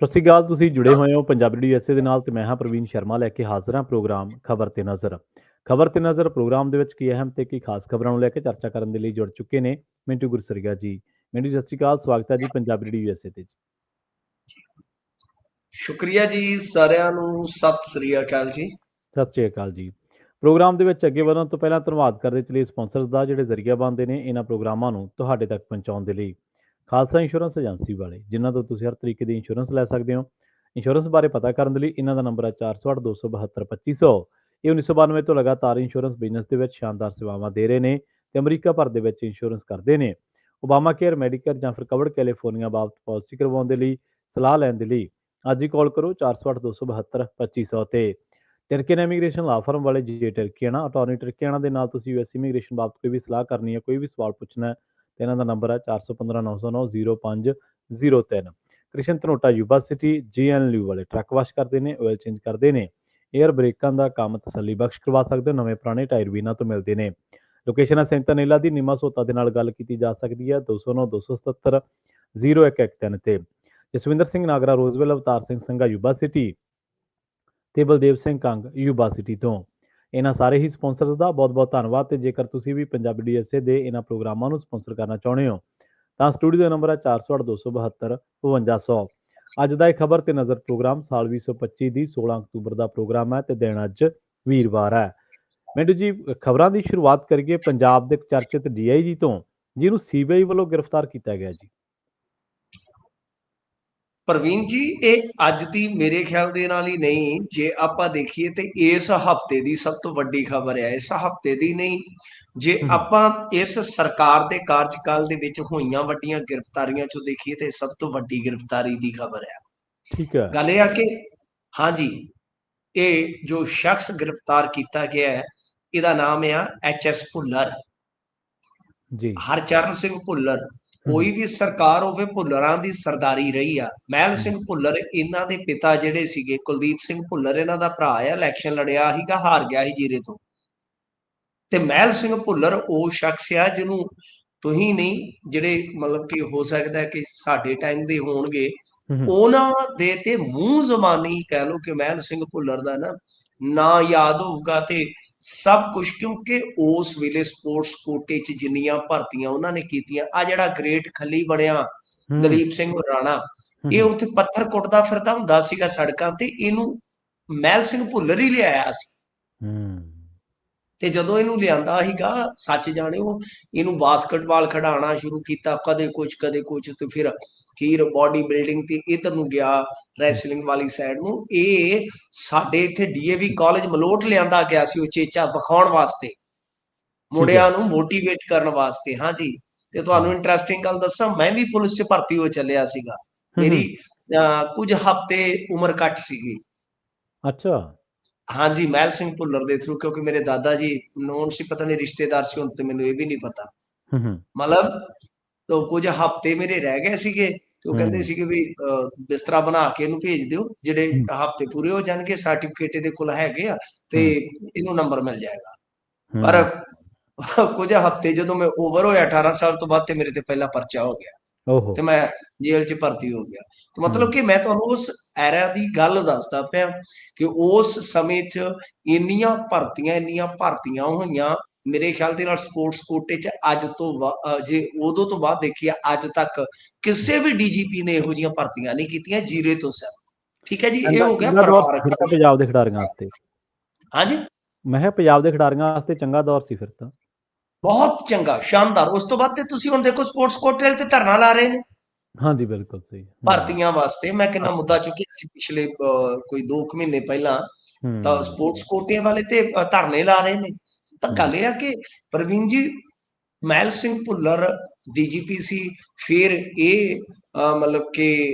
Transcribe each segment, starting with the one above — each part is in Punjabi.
ਸਤਿ ਸ਼੍ਰੀ ਅਕਾਲ। ਤੁਸੀਂ ਜੁੜੇ ਹੋਏ ਹੋ ਪੰਜਾਬੀ ਰੇਡੀਓ USA ਦੇ ਨਾਲ ਤੇ ਮੈਂ ਹਾਂ ਪ੍ਰਵੀਨ ਸ਼ਰਮਾ ਲੈ ਕੇ ਹਾਜ਼ਰ ਹਾਂ ਪ੍ਰੋਗਰਾਮ ਖਬਰ ਤੇ ਨਜ਼ਰ। ਖਬਰ ਤੇ ਨਜ਼ਰ ਪ੍ਰੋਗਰਾਮ ਦੇ ਵਿੱਚ ਕੀ ਅਹਿਮ ਤੇ ਕੀ ਖਾਸ ਖਬਰਾਂ ਨੂੰ ਲੈ ਕੇ ਚਰਚਾ ਕਰਨ ਦੇ ਲਈ ਜੁੜ ਚੁੱਕੇ ਨੇ ਮਿੰਟੂ ਗੁਰਸਰੀਆ ਜੀ। ਮਿੰਟੂ ਸਤਿ ਸ਼੍ਰੀ ਅਕਾਲ, ਸਵਾਗਤ ਹੈ ਜੀ ਪੰਜਾਬੀ ਰੇਡੀਓ USA ਤੇ ਜੀ। ਸ਼ੁਕਰੀਆ ਜੀ, ਸਾਰਿਆਂ ਨੂੰ ਸਤਿ ਸ੍ਰੀ ਅਕਾਲ ਜੀ। ਸਤਿ ਸ਼੍ਰੀ ਅਕਾਲ ਜੀ। ਪ੍ਰੋਗਰਾਮ ਦੇ ਵਿੱਚ ਅੱਗੇ ਵਧਣ ਤੋਂ ਪਹਿਲਾਂ ਧੰਨਵਾਦ ਕਰਦੇ ਚਲੀਏ ਸਪਾਂਸਰਸ ਦਾ ਜਿਹੜੇ ਜ਼ਰੀਆ ਬਣਦੇ ਨੇ ਇਹਨਾਂ ਪ੍ਰੋਗਰਾਮਾਂ ਨੂੰ ਤੁਹਾਡੇ ਤੱਕ ਪਹੁੰਚਾਉਣ ਦੇ ਲਈ। ਖਾਲਸਾ ਇੰਸ਼ੋਰੈਂਸ ਏਜੰਸੀ ਵਾਲੇ ਜਿਨ੍ਹਾਂ ਤੋਂ ਤੁਸੀਂ ਹਰ ਤਰੀਕੇ ਦੀ ਇੰਸ਼ੋਰੈਂਸ ਲੈ ਸਕਦੇ ਹੋ। ਇੰਸ਼ੋਰੈਂਸ ਬਾਰੇ ਪਤਾ ਕਰਨ ਦੇ ਲਈ ਇਹਨਾਂ ਦਾ ਨੰਬਰ ਹੈ 408 272 2500। ਇਹ 1992 ਤੋਂ ਲਗਾਤਾਰ ਇੰਸ਼ੋਰੈਂਸ ਬਿਜ਼ਨਸ ਦੇ ਵਿੱਚ ਸ਼ਾਨਦਾਰ ਸੇਵਾਵਾਂ ਦੇ ਰਹੇ ਨੇ ਤੇ ਅਮਰੀਕਾ ਭਰ ਦੇ ਵਿੱਚ ਇੰਸ਼ੋਰੈਂਸ ਕਰਦੇ ਨੇ। ਓਬਾਮਾ ਕੇਅਰ, ਮੈਡੀਕੇਅਰ ਜਾਂ ਫਿਰ ਕਵਰਡ ਕੈਲੀਫੋਰਨੀਆ ਬਾਬਤ ਪਾਲਿਸੀ ਕਰਵਾਉਣ ਦੇ ਲਈ ਸਲਾਹ ਲੈਣ ਦੇ ਲਈ ਅੱਜ ਹੀ ਕਾਲ ਕਰੋ 408 272 2500 ਤੇ। ਟਰਕੀਅਨ ਇਮੀਗ੍ਰੇਸ਼ਨ ਲਾ ਫਰਮ ਵਾਲੇ ਜੇ ਟਰਕੀਆਣਾ ਅਟਾਰਨੀ ਟਰਕੀਆਣਾ ਦੇ ਨਾਲ ਤੁਸੀਂ US ਇਮੀਗ੍ਰੇਸ਼ਨ ਬਾਬਤ ਕੋਈ ਵੀ ਸਲਾਹ ਕਰਨੀ ਹੈ, ਕੋਈ ਵੀ ਸਵਾਲ ਪੁੱਛਣਾ ਹੈ ਤੇ ਇਹਨਾਂ ਦਾ ਨੰਬਰ ਹੈ 415 909 0503। ਕ੍ਰਿਸ਼ਨ ਧਨੋਟਾ ਯੂਬਾ ਸਿਟੀ GNLU ਵਾਲੇ ਟਰੱਕ ਵਾਸ਼ ਕਰਦੇ ਨੇ, ਆਇਲ ਚੇਂਜ ਕਰਦੇ ਨੇ, 에ਅਰ ਬ੍ਰੇਕਾਂ ਦਾ ਕੰਮ ਤਸੱਲੀ ਬਖਸ਼ ਕਰਵਾ ਸਕਦੇ ਹੋ, ਨਵੇਂ ਪੁਰਾਣੇ ਟਾਇਰ ਵੀ ਇਹਨਾਂ ਤੋਂ ਮਿਲਦੇ ਨੇ। ਲੋਕੇਸ਼ਨ ਹੈ ਸੈਂਟਾਨੀਲਾ ਦੀ, ਨਿਮਾ ਸੋਤਾ ਦੇ ਨਾਲ ਗੱਲ ਕੀਤੀ ਜਾ ਸਕਦੀ ਹੈ 209 277 0113 ਤੇ। ਜਸਵਿੰਦਰ ਸਿੰਘ ਨਾਗਰਾ ਰੋਜ਼ਵੈਲ, ਅਵਤਾਰ ਸਿੰਘ ਸੰਘਾ ਯੂਬਾ ਸਿਟੀ ਤੇ ਬਲਦੇਵ ਸਿੰਘ ਕੰਗ ਯੂਬਾ ਸਿਟੀ ਤੋਂ। ਇਹਨਾਂ ਸਾਰੇ ਹੀ ਸਪਾਂਸਰਸ ਦਾ ਬਹੁਤ-ਬਹੁਤ ਧੰਨਵਾਦ ਤੇ ਜੇਕਰ ਤੁਸੀਂ ਵੀ ਪੰਜਾਬੀ USA ਦੇ ਇਹਨਾਂ ਪ੍ਰੋਗਰਾਮਾਂ ਨੂੰ ਸਪਾਂਸਰ ਕਰਨਾ ਚਾਹੁੰਦੇ ਹੋ ਤਾਂ ਸਟੂਡੀਓ ਦਾ ਨੰਬਰ ਹੈ 408 272 5200। ਅੱਜ ਦਾ ਇਹ ਖਬਰ ਤੇ ਨਜ਼ਰ ਪ੍ਰੋਗਰਾਮ ਸਾਲ 2025 ਦੀ 16 ਅਕਤੂਬਰ ਦਾ ਪ੍ਰੋਗਰਾਮ ਹੈ ਤੇ ਦਿਨ ਅੱਜ ਵੀਰਵਾਰ ਹੈ। ਮਿੰਟੂ ਜੀ, ਖਬਰਾਂ ਦੀ ਸ਼ੁਰੂਆਤ ਕਰੀਏ ਪੰਜਾਬ ਦੇ ਚਰਚਿਤ DIG ਤੋਂ ਜਿਹਨੂੰ CBI ਵੱਲੋਂ ਗ੍ਰਿਫਤਾਰ ਕੀਤਾ ਗਿਆ ਜੀ। ਪ੍ਰਵੀਨ ਜੀ, ਇਹ ਅੱਜ ਦੀ ਮੇਰੇ ਖਿਆਲ ਦੇ ਨਾਲ ਹੀ ਨਹੀਂ, ਜੇ ਆਪਾਂ ਦੇਖੀਏ ਤੇ ਇਸ ਹਫਤੇ ਦੀ ਸਭ ਤੋਂ ਵੱਡੀ ਖਬਰ ਹੈ। ਇਸ ਹਫਤੇ ਦੀ ਨਹੀਂ, ਜੇ ਆਪਾਂ ਇਸ ਸਰਕਾਰ ਦੇ ਕਾਰਜਕਾਲ ਦੇ ਵਿੱਚ ਹੋਈਆਂ ਵੱਡੀਆਂ ਗ੍ਰਿਫਤਾਰੀਆਂ ਚੋਂ ਦੇਖੀਏ ਤੇ ਸਭ ਤੋਂ ਵੱਡੀ ਗ੍ਰਿਫਤਾਰੀ ਦੀ ਖਬਰ ਹੈ। ਠੀਕ ਹੈ। ਗੱਲ ਇਹ ਆ ਕਿ ਹਾਂਜੀ, ਇਹ ਜੋ ਸ਼ਖਸ ਗ੍ਰਿਫਤਾਰ ਕੀਤਾ ਗਿਆ ਹੈ ਇਹਦਾ ਨਾਮ ਆ HS ਭੁੱਲਰ, ਜੀ। ਹਰਚਰਨ ਸਿੰਘ ਭੁੱਲਰ। ਕੋਈ ਵੀ ਸਰਕਾਰ ਹੋਵੇ, ਭੁੱਲਰਾਂ ਦੀ ਸਰਦਾਰੀ ਰਹੀ ਆ। ਮਹਿਲ ਸਿੰਘ ਭੁੱਲਰ ਇਹਨਾਂ ਦੇ ਪਿਤਾ ਜਿਹੜੇ ਸੀਗੇ, ਕੁਲਦੀਪ ਸਿੰਘ ਭੁੱਲਰ ਇਹਨਾਂ ਦਾ ਭਰਾ ਆ, ਇਲੈਕਸ਼ਨ ਲੜਿਆ ਸੀਗਾ, ਹਾਰ ਗਿਆ ਸੀ ਜੀਰੇ ਤੋਂ। ਤੇ ਮਹਿਲ ਸਿੰਘ ਭੁੱਲਰ ਉਹ ਸ਼ਖਸ ਆ ਜਿਹਨੂੰ ਤੁਸੀਂ ਨਹੀਂ, ਜਿਹੜੇ ਮਤਲਬ ਕਿ ਹੋ ਸਕਦਾ ਕਿ ਸਾਡੇ ਟਾਈਮ ਦੇ ਹੋਣਗੇ, ਉਹਨਾਂ ਦੇ ਤੇ ਮੂੰਹ ਜ਼ਬਾਨੀ ਕਹਿ ਲਓ ਕਿ ਮਹਿਲ ਸਿੰਘ ਭੁੱਲਰ ਦਾ ਨਾ ਯਾਦ ਹੋਊਗਾ ਤੇ ਸਭ ਕੁਝ, ਕਿਉਂਕਿ ਉਸ ਵੇਲੇ ਸਪੋਰਟਸ ਕੋਟੇ 'ਚ ਜਿੰਨੀਆਂ ਭਰਤੀਆਂ ਉਹਨਾਂ ਨੇ ਕੀਤੀਆਂ। ਆ ਜਿਹੜਾ ਗ੍ਰੇਟ ਖੱਲੀ ਬਣਿਆ ਦਲੀਪ ਸਿੰਘ ਰਾਣਾ, ਇਹ ਉੱਥੇ ਪੱਥਰ ਕੁੱਟਦਾ ਫਿਰਦਾ ਹੁੰਦਾ ਸੀਗਾ ਸੜਕਾਂ ਤੇ, ਇਹਨੂੰ ਮਹਿਲ ਸਿੰਘ ਭੁੱਲਰ ਹੀ ਲਿਆਇਆ ਸੀ। ਤੇ ਜਦੋਂ ਇਹਨੂੰ ਲਿਆਂਦਾ ਸੀਗਾ, ਸੱਚ ਜਾਣਿਓ, ਇਹਨੂੰ ਬਾਸਕਟਬਾਲ ਖਿਡਾਉਣਾ ਸ਼ੁਰੂ ਕੀਤਾ, ਕਦੇ ਕੁਝ ਤੇ ਫਿਰ ਅਖੀਰ ਬਾਡੀ ਬਿਲਡਿੰਗ ਤੇ ਇਧਰ ਨੂੰ ਗਿਆ, ਰੈਸਲਿੰਗ ਵਾਲੀ ਸਾਈਡ ਨੂੰ। ਇਹ ਸਾਡੇ ਇੱਥੇ DAV ਕਾਲਜ ਮਲੋਟ ਲਿਆਂਦਾ ਗਿਆ ਸੀ ਉਚੇਚਾ ਵਿਖਾਉਣ ਵਾਸਤੇ, ਮੁੰਡਿਆਂ ਨੂੰ ਮੋਟੀਵੇਟ ਕਰਨ ਵਾਸਤੇ। ਹਾਂਜੀ, ਤੇ ਤੁਹਾਨੂੰ ਇੰਟਰਸਟਿੰਗ ਗੱਲ ਦੱਸਾਂ, ਮੈਂ ਵੀ ਪੁਲਿਸ 'ਚ ਭਰਤੀ ਹੋ ਚੱਲਿਆ ਸੀਗਾ। ਮੇਰੀ ਕੁਝ ਹਫ਼ਤੇ ਉਮਰ ਘੱਟ ਸੀਗੀ। ਅੱਛਾ। ਹਾਂਜੀ, ਮਹਿਲ ਸਿੰਘ ਭੁੱਲਰ ਦੇ ਥਰੂ, ਕਿਉਂਕਿ ਮੇਰੇ ਦਾਦਾ ਜੀ ਨੋਨ ਸੀ, ਪਤਾ ਨਹੀਂ ਰਿਸ਼ਤੇਦਾਰ ਸੀ, ਹੁਣ ਤੇ ਮੈਨੂੰ ਇਹ ਵੀ ਨਹੀਂ ਪਤਾ। ਮਤਲਬ ਤੋਂ ਕੁਝ ਹਫ਼ਤੇ ਮੇਰੇ ਰਹਿ ਗਏ ਸੀਗੇ ਤੇ ਉਹ ਕਹਿੰਦੇ ਸੀਗੇ ਵੀ ਬਿਸਤਰਾ ਬਣਾ ਕੇ ਇਹਨੂੰ ਭੇਜ ਦਿਓ, ਜਿਹੜੇ ਹਫ਼ਤੇ ਪੂਰੇ ਹੋ ਜਾਣਗੇ, ਸਰਟੀਫਿਕੇਟ ਇਹਦੇ ਕੋਲ ਹੈਗੇ ਆ ਤੇ ਇਹਨੂੰ ਨੰਬਰ ਮਿਲ ਜਾਏਗਾ। ਪਰ ਕੁਝ ਹਫ਼ਤੇ ਜਦੋਂ ਮੈਂ ਓਵਰ ਹੋਇਆ 18 ਸਾਲ ਤੋਂ ਬਾਅਦ, ਤੇ ਮੇਰੇ ਤੇ ਪਹਿਲਾ ਪਰਚਾ ਹੋ ਗਿਆ ਤੇ ਮੈਂ ਜੇਲ੍ਹ 'ਚ ਭਰਤੀ ਹੋ ਗਿਆ। ਤੇ ਮਤਲਬ ਕਿ ਮੈਂ ਤੁਹਾਨੂੰ ਉਸ ਐਰਾ ਦੀ ਗੱਲ ਦੱਸਦਾ ਪਿਆ ਕਿ ਉਸ ਸਮੇਂ 'ਚ ਇੰਨੀਆਂ ਭਰਤੀਆਂ ਹੋਈਆਂ। ਮੇਰੇ ਖਿਆਲ ਦੇ ਨਾਲ ਸਪੋਰਟਸ ਕੋਟੇ 'ਚ ਅੱਜ ਤੋਂ ਜੇ ਉਦੋਂ ਤੋਂ ਬਾਅਦ ਦੇਖੀਏ ਅੱਜ ਤੱਕ ਕਿਸੇ ਵੀ DGP ਨੇ ਇਹੋ ਜਿਹੀਆਂ ਭਰਤੀਆਂ ਨਹੀਂ ਕੀਤੀਆਂ ਜੀਰੇ ਤੋਂ ਸਰ। ਠੀਕ ਹੈ ਜੀ, ਇਹ ਹੋ ਗਿਆ ਪਰਿਵਾਰਕ। ਪੰਜਾਬ ਦੇ ਖਿਡਾਰੀਆਂ ਵਾਸਤੇ ਹਾਂਜੀ, ਮੈਂ ਕਿਹਾ ਪੰਜਾਬ ਦੇ ਖਿਡਾਰੀਆਂ ਵਾਸਤੇ ਚੰਗਾ ਦੌਰ ਸੀ ਫਿਰ ਤਾਂ। ਬਹੁਤ ਚੰਗਾ, ਸ਼ਾਨਦਾਰ। ਉਸ ਤੋਂ ਬਾਅਦ ਤੇ ਤੁਸੀਂ ਹੁਣ ਦੇਖੋ ਸਪੋਰਟਸ ਕੋਟੇ ਤੇ ਧਰਨਾ ਲਾ ਰਹੇ ਨੇ। ਹਾਂਜੀ, ਬਿਲਕੁਲ ਸਹੀ। ਭਰਤੀਆਂ ਵਾਸਤੇ ਮੈਂ ਕਿੰਨਾ ਮੁੱਦਾ ਚੁੱਕਿਆ ਸੀ ਪਿਛਲੇ ਕੋਈ 2 ਮਹੀਨੇ ਪਹਿਲਾਂ, ਤਾਂ ਸਪੋਰਟਸ ਕੋਟਿਆਂ ਵਾਲੇ ਤੇ ਧਰਨੇ ਲਾ ਰਹੇ ਨੇ। ਤਾਂ ਗੱਲ ਇਹ ਆ ਕਿ ਪ੍ਰਵੀਨ ਜੀ, ਮਹਿਲ ਸਿੰਘ ਭੁੱਲਰ DGP ਸੀ, ਫਿਰ ਇਹ ਮਤਲਬ ਕਿ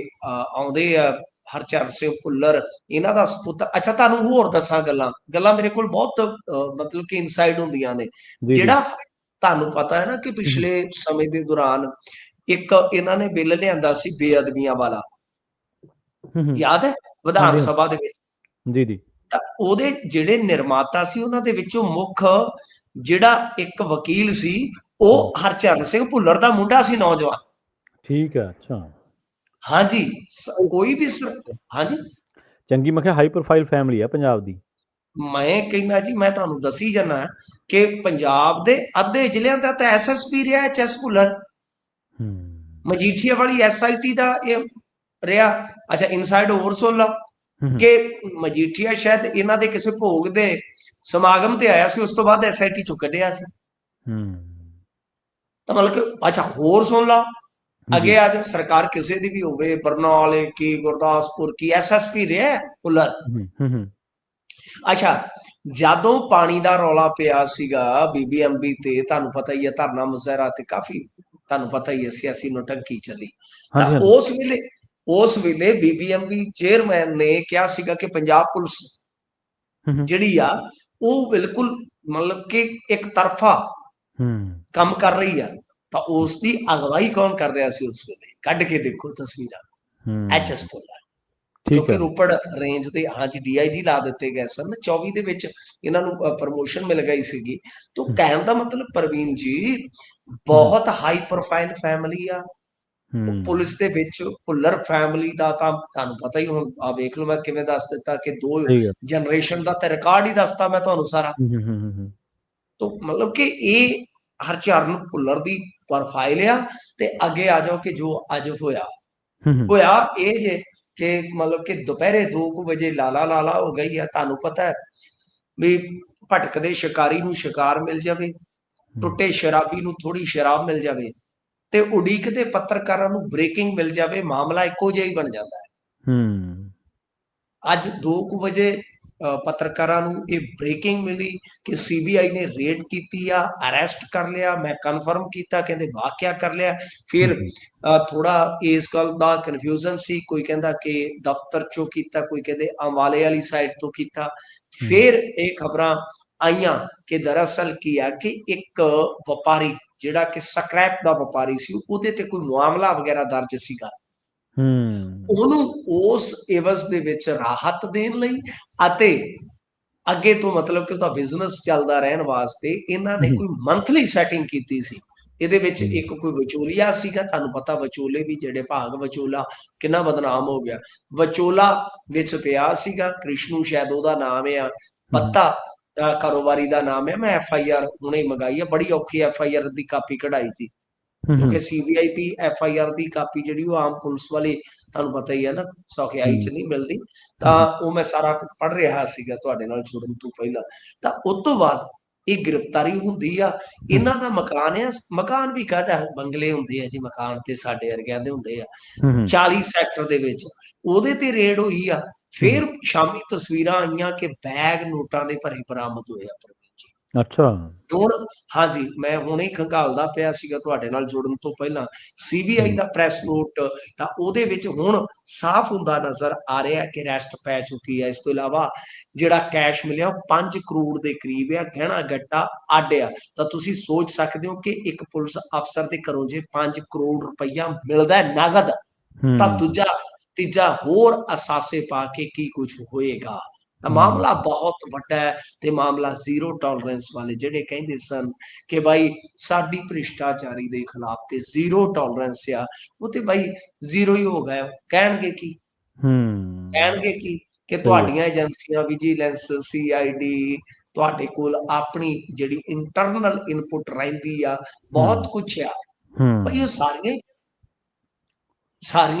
ਆਉਂਦੇ ਆ ਹਰਚਰਨ ਸਿੰਘ ਭੁੱਲਰ, ਇਹਨਾਂ ਦਾ ਸਪੁੱਤਰ। ਅੱਛਾ, ਤੁਹਾਨੂੰ ਹੋਰ ਦੱਸਾਂ ਗੱਲਾਂ ਮੇਰੇ ਕੋਲ ਬਹੁਤ ਮਤਲਬ ਕਿ ਇਨਸਾਈਡ ਹੁੰਦੀਆਂ ਨੇ। ਜਿਹੜਾ ਤੁਹਾਨੂੰ ਪਤਾ ਹੈ ਨਾ ਕਿ ਪਿਛਲੇ ਸਮੇਂ ਦੇ ਦੌਰਾਨ ਇੱਕ ਇਹਨਾਂ ਨੇ ਬਿੱਲ ਲਿਆਂਦਾ ਸੀ ਬੇਅਦਬੀਆਂ ਵਾਲਾ, ਯਾਦ ਹੈ, ਵਿਧਾਨ ਸਭਾ ਦੇ ਵਿੱਚ। ਜੀ। ਤਾਂ ਉਹਦੇ ਜਿਹੜੇ ਨਿਰਮਾਤਾ ਸੀ ਉਹਨਾਂ ਦੇ ਵਿੱਚੋਂ ਮੁੱਖ ਜਿਹੜਾ ਇੱਕ ਵਕੀਲ ਸੀ, ਉਹ ਹਰਚਰਨ ਸਿੰਘ ਭੁੱਲਰ ਦਾ ਮੁੰਡਾ ਸੀ, ਨੌਜਵਾਨ। ਠੀਕ ਹੈ। ਅੱਛਾ। ਹਾਂਜੀ, ਕੋਈ ਵੀ ਹਾਂਜੀ, ਚੰਗੀ ਮੈਂ ਕਿਹਾ ਹਾਈ ਪ੍ਰੋਫਾਈਲ ਫੈਮਿਲੀ ਆ ਪੰਜਾਬ ਦੀ। ਮੈਂ ਕਹਿੰਦਾ ਜੀ, ਮੈਂ ਤੁਹਾਨੂੰ ਦੱਸੀ ਜਾਣਾ ਕਿ ਪੰਜਾਬ ਦੇ ਅੱਧੇ ਜ਼ਿਲ੍ਹਿਆਂ ਦਾ ਤਾਂ ਐਸਐਸਪੀ ਰਿਹਾ ਐਚਐਸ ਭੁੱਲਰ। ਹੂੰ ਮਜੀਠੀਆ ਵਾਲੀ ਐਸਆਈਟੀ ਦਾ ਇਹ ਰਿਹਾ। ਅੱਛਾ, ਇਨਸਾਈਡ ਹੋਰ ਸੋਲਾ ਹੂੰ ਕਿ ਮਜੀਠੀਆ ਸ਼ਾਇਦ ਇਹਨਾਂ ਦੇ ਕਿਸੇ ਭੋਗ ਦੇ ਸਮਾਗਮ ਤੇ ਆਇਆ ਸੀ, ਉਸ ਤੋਂ ਬਾਅਦ ਐਸਆਈਟੀ ਚੋਂ ਕੱਢਿਆ ਸੀ। ਹੂੰ ਤਾਂ ਮਤਲਬ ਕਿ ਅੱਛਾ ਹੋਰ ਸੁਣ ਲਾ, ਜੀ ਅੱਗੇ ਆ ਜਾਓ, ਸਰਕਾਰ ਕਿਸੇ ਦੀ ਵੀ ਹੋਵੇ, ਬਰਨਾਲੇ ਕੀ, ਗੁਰਦਾਸਪੁਰ ਕੀ, ਐਸਐਸਪੀ ਰਿਹਾ ਭੁੱਲਰ। ਹੂੰ ਅੱਛਾ, ਜਦੋਂ ਪਾਣੀ ਦਾ ਰੌਲਾ ਪਿਆ ਸੀਗਾ ਬੀਬੀਐਮਬੀ ਤੇ, ਤੁਹਾਨੂੰ ਪਤਾ ਹੀ ਹੈ, ਧਰਨਾ ਮੁਜ਼ਾਹਰਾ ਤੇ ਕਾਫੀ ਤੁਹਾਨੂੰ ਪਤਾ ਹੀ ਹੈ ਸਿਆਸੀ ਨੋਟੰਕੀ ਚੱਲੀ। ਤਾਂ ਹਾਂਜੀ ਹਾਂਜੀ ਉਸ ਵੇਲੇ ਬੀਬੀਐਮਬੀ ਚੇਅਰਮੈਨ ਨੇ ਕਿਹਾ ਸੀਗਾ ਕਿ ਪੰਜਾਬ ਪੁਲਿਸ ਹੂੰ ਜਿਹੜੀ ਆ ਉਹ ਬਿਲਕੁਲ ਮਤਲਬ ਕਿ ਇੱਕ ਤਰਫਾ ਹੂੰ ਕੰਮ ਕਰ ਰਹੀ ਆ। ਤਾਂ ਉਸ ਦੀ ਅਗਵਾਈ ਕੌਣ ਕਰ ਰਿਹਾ ਸੀ ਉਸ ਵੇਲੇ? ਕੱਢ ਕੇ ਦੇਖੋ ਤਸਵੀਰਾਂ, ਐਚਐਸ ਹੂੰ ਭੁੱਲਰ। ਠੀਕ ਕਿਉਂਕਿ ਹੈ। ਰੋਪੜ ਰੇਂਜ ਦੇ ਹਾਂਜੀ ਡੀਆਈਜੀ ਲਾ ਦਿੱਤੇ ਗਏ ਸਨ 24 ਦੇ ਵਿੱਚ, ਇਹਨਾਂ ਨੂੰ ਪ੍ਰਮੋਸ਼ਨ ਮਿਲ ਗਈ ਸੀਗੀ। ਤਾਂ ਹੂੰ ਕਹਿਣ ਦਾ ਮਤਲਬ ਪ੍ਰਵੀਨ ਜੀ, ਹੂੰ ਬਹੁਤ ਹਾਈ ਪ੍ਰੋਫਾਈਲ ਫੈਮਿਲੀ ਆ ਉਹ ਪੁਲਿਸ ਦੇ ਵਿੱਚ। ਭੁੱਲਰ ਫੈਮਿਲੀ ਦਾ ਤਾਂ ਤੁਹਾਨੂੰ ਪਤਾ ਹੀ, ਹੁਣ ਆ ਵੇਖ ਲਓ, ਮੈਂ ਕਿਵੇਂ ਦੱਸ ਦਿੱਤਾ ਕਿ 2 ਸਹੀ ਗੱਲ। ਜਨਰੇਸ਼ਨ ਦਾ ਤੇ ਰਿਕਾਰਡ ਹੀ ਦੱਸਤਾ ਮੈਂ ਤੁਹਾਨੂੰ ਸਾਰਾ। ਹੂੰ ਤਾਂ ਮਤਲਬ ਕਿ ਇਹ ਹਰਚਰਨ ਭੁੱਲਰ ਦੀ ਪ੍ਰੋਫਾਈਲ ਆ। ਤੇ ਅੱਗੇ ਆ ਜਾਓ ਕਿ ਜੋ ਅੱਜ ਹੋਇਆ ਹੂੰ ਹੋਇਆ ਇਹ ਜੇ ਕਿ ਮਤਲਬ ਕਿ ਦੁਪਹਿਰੇ 2 ਵਜੇ ਲਾਲਾ ਲਾਲਾ ਹੋ ਗਈ ਆ। ਤੁਹਾਨੂੰ ਪਤਾ ਹੈ ਵੀ ਭਟਕਦੇ ਸ਼ਿਕਾਰੀ ਨੂੰ ਸ਼ਿਕਾਰ ਮਿਲ ਜਾਵੇ, ਟੁੱਟੇ ਸ਼ਰਾਬੀ ਨੂੰ ਥੋੜੀ ਸ਼ਰਾਬ ਮਿਲ ਜਾਵੇ, ਤੇ ਉਡੀਕਦੇ ਪੱਤਰਕਾਰਾਂ ਨੂੰ ਬ੍ਰੇਕਿੰਗ ਮਿਲ ਜਾਵੇ, ਮਾਮਲਾ ਇੱਕੋ ਜਿਹਾ ਹੀ ਬਣ ਜਾਂਦਾ ਹੈ। ਹੂੰ ਅੱਜ 2 ਵਜੇ ਪੱਤਰਕਾਰਾਂ ਨੂੰ ਇਹ ਬ੍ਰੇਕਿੰਗ ਮਿਲੀ ਕਿ ਸੀਬੀਆਈ ਨੇ ਰੇਡ ਕੀਤੀ ਆ, ਅਰੈਸਟ ਕਰ ਲਿਆ। ਮੈਂ ਕਨਫਰਮ ਕੀਤਾ, ਕਹਿੰਦੇ ਵਾਕਿਆ ਕਰ ਲਿਆ। ਫਿਰ ਜੀ ਥੋੜਾ ਇਸ ਗੱਲ ਦਾ ਕਨਫਿਊਜ਼ਨ ਸੀ, ਕੋਈ ਕਹਿੰਦਾ ਕਿ ਦਫ਼ਤਰ ਚੋਂ ਕੀਤਾ, ਕੋਈ ਕਹਿੰਦੇ ਅੰਬਾਲੇ ਵਾਲੀ ਸਾਈਡ ਤੋਂ ਕੀਤਾ। ਹੂੰ ਫਿਰ ਇਹ ਖਬਰਾਂ ਆਈਆਂ ਕਿ ਦਰਅਸਲ ਕੀ ਆ ਕਿ ਇੱਕ ਵਪਾਰੀ ਜਿਹੜਾ ਕਿ ਸਕ੍ਰੈਪ ਦਾ ਵਪਾਰੀ ਸੀ, ਉਹਦੇ ਤੇ ਕੋਈ ਮਾਮਲਾ ਵਗੈਰਾ ਦਰਜ ਸੀਗਾ। ਹੂੰ ਉਹਨੂੰ ਉਸ ਇਵਜ਼ ਦੇ ਵਿੱਚ ਰਾਹਤ ਦੇਣ ਲਈ ਅਤੇ ਅੱਗੇ ਤੋਂ ਮਤਲਬ ਕਿ ਉਹਦਾ ਬਿਜ਼ਨਸ ਚੱਲਦਾ ਰਹਿਣ ਵਾਸਤੇ ਇਹਨਾਂ ਨੇ ਕੋਈ ਮੰਥਲੀ ਸੈਟਿੰਗ ਕੀਤੀ ਸੀ। ਇਹਦੇ ਵਿੱਚ ਹੂੰ ਇੱਕ ਕੋਈ ਵਿਚੋਲੀਆ ਸੀਗਾ। ਤੁਹਾਨੂੰ ਪਤਾ ਵਿਚੋਲੇ ਵੀ ਜਿਹੜੇ ਭਾਗ ਵਿਚੋਲਾ ਕਿੰਨਾ ਬਦਨਾਮ ਹੋ ਗਿਆ। ਵਿਚੋਲਾ ਵਿੱਚ ਪਿਆ ਸੀਗਾ, ਕ੍ਰਿਸ਼ਨੂ ਸ਼ਾਇਦ ਉਹਦਾ ਨਾਮ ਆ, ਹੂੰ ਪੱਤਾ ਕਾਰੋਬਾਰੀ ਦਾ ਨਾਮ ਹੈ। ਮੈਂ ਐਫ ਆਈ ਆਰ ਹੁਣੇ ਮੰਗਾਈ ਆ, ਬੜੀ ਔਖੀ F I R the copy ਕਢਾਈ ਸੀ, ਕਿਉਂਕਿ CBI the F I R the copy ਜਿਹੜੀ ਉਹ ਆਮ ਪੁਲਿਸ ਵਾਲੇ ਤੁਹਾਨੂੰ ਪਤਾ ਹੀ ਹੈ ਨਾ, ਸੌਖਿਆਈ ਚ ਨਹੀਂ ਮਿਲਦੀ। ਤਾਂ ਉਹ ਮੈਂ ਸਾਰਾ ਕੁਝ ਪੜ੍ਹ ਰਿਹਾ ਸੀਗਾ ਤੁਹਾਡੇ ਨਾਲ ਜੁੜਨ ਤੋਂ ਪਹਿਲਾਂ। ਤਾਂ ਉਸ ਤੋਂ ਬਾਅਦ ਇਹ ਗ੍ਰਿਫਤਾਰੀ ਹੁੰਦੀ ਆ। ਇਹਨਾਂ ਦਾ ਮਕਾਨ ਆ, ਮਕਾਨ ਵੀ ਕਾਹਦਾ, ਬੰਗਲੇ ਹੁੰਦੇ ਆ ਜੀ, ਮਕਾਨ ਤੇ ਸਾਡੇ ਵਰਗਿਆਂ ਦੇ ਹੁੰਦੇ ਆ। 40 ਸੈਕਟਰ ਦੇ ਵਿੱਚ ਉਹਦੇ ਤੇ ਰੇਡ ਹੋਈ ਆ। ਫਿਰ ਸ਼ਾਮੀ ਤਸਵੀਰਾਂ ਆਈਆਂ ਕਿ ਬੈਗ ਨੋਟਾਂ ਦੇ ਭਰੇ ਬਰਾਮਦ ਹੋਏ ਆ। ਅੱਛਾ ਹੁਣ ਹਾਂਜੀ, ਮੈਂ ਹੁਣੇ ਖੰਗਾਲਦਾ ਪਿਆ ਸੀਗਾ ਤੁਹਾਡੇ ਨਾਲ ਜੁੜਨ ਤੋਂ ਪਹਿਲਾਂ ਸੀਬੀਆਈ ਹੂੰ ਦਾ ਪ੍ਰੈਸ ਨੋਟ। ਤਾਂ ਉਹਦੇ ਵਿੱਚ ਹੁਣ ਸਾਫ਼ ਹੁੰਦਾ ਨਜ਼ਰ ਆ ਰਿਹਾ ਕਿ ਅਰੈਸਟ ਪੈ ਚੁੱਕੀ ਹੈ। ਇਸ ਤੋਂ ਇਲਾਵਾ ਜਿਹੜਾ ਕੈਸ਼ ਮਿਲਿਆ ਉਹ 5 ਕਰੋੜ ਦੇ ਕਰੀਬ ਆ, ਗਹਿਣਾ ਗੱਟਾ ਅੱਡ ਆ। ਤਾਂ ਤੁਸੀਂ ਸੋਚ ਸਕਦੇ ਹੋ ਕਿ ਇੱਕ ਪੁਲਿਸ ਅਫਸਰ ਦੇ ਘਰੋਂ ਜੇ 5 ਕਰੋੜ ਰੁਪਈਆ ਮਿਲਦਾ ਨਗਦ, ਤਾਂ ਦੂਜਾ ਤੀਜਾ ਹੋਰ ਅਸਾਸੇ ਪਾ ਕੇ ਕੀ ਕੁਝ ਹੋਏਗਾ। ਤਾਂ ਮਾਮਲਾ ਬਹੁਤ ਵੱਡਾ ਹੈ ਤੇ ਮਾਮਲਾ ਜ਼ੀਰੋ ਟੋਲਰੈਂਸ ਵਾਲੇ ਜਿਹੜੇ ਕਹਿੰਦੇ ਸਨ ਕਿ ਭਾਈ ਸਾਡੀ ਭ੍ਰਿਸ਼ਟਾਚਾਰੀ ਦੇ ਖਿਲਾਫ ਤੇ ਜ਼ੀਰੋ ਟੋਲਰੈਂਸ ਆ, ਉਹ ਤੇ ਭਾਈ ਜ਼ੀਰੋ ਹੀ ਹੋ ਗਿਆ। ਕਹਿਣਗੇ ਕੀ, ਕਹਿਣਗੇ ਕੀ ਕਿ ਸਹੀ ਗੱਲ। ਤੁਹਾਡੀਆਂ ਏਜੰਸੀਆਂ ਵਿਜੀਲੈਂਸ, ਸੀਆਈਡੀ, ਤੁਹਾਡੇ ਕੋਲ ਆਪਣੀ ਜਿਹੜੀ ਇੰਟਰਨਲ ਇਨਪੁਟ ਰਹਿੰਦੀ ਆ, ਬਹੁਤ ਕੁਛ ਆ ਭਾਈ, ਉਹ ਸਾਰੀਆਂ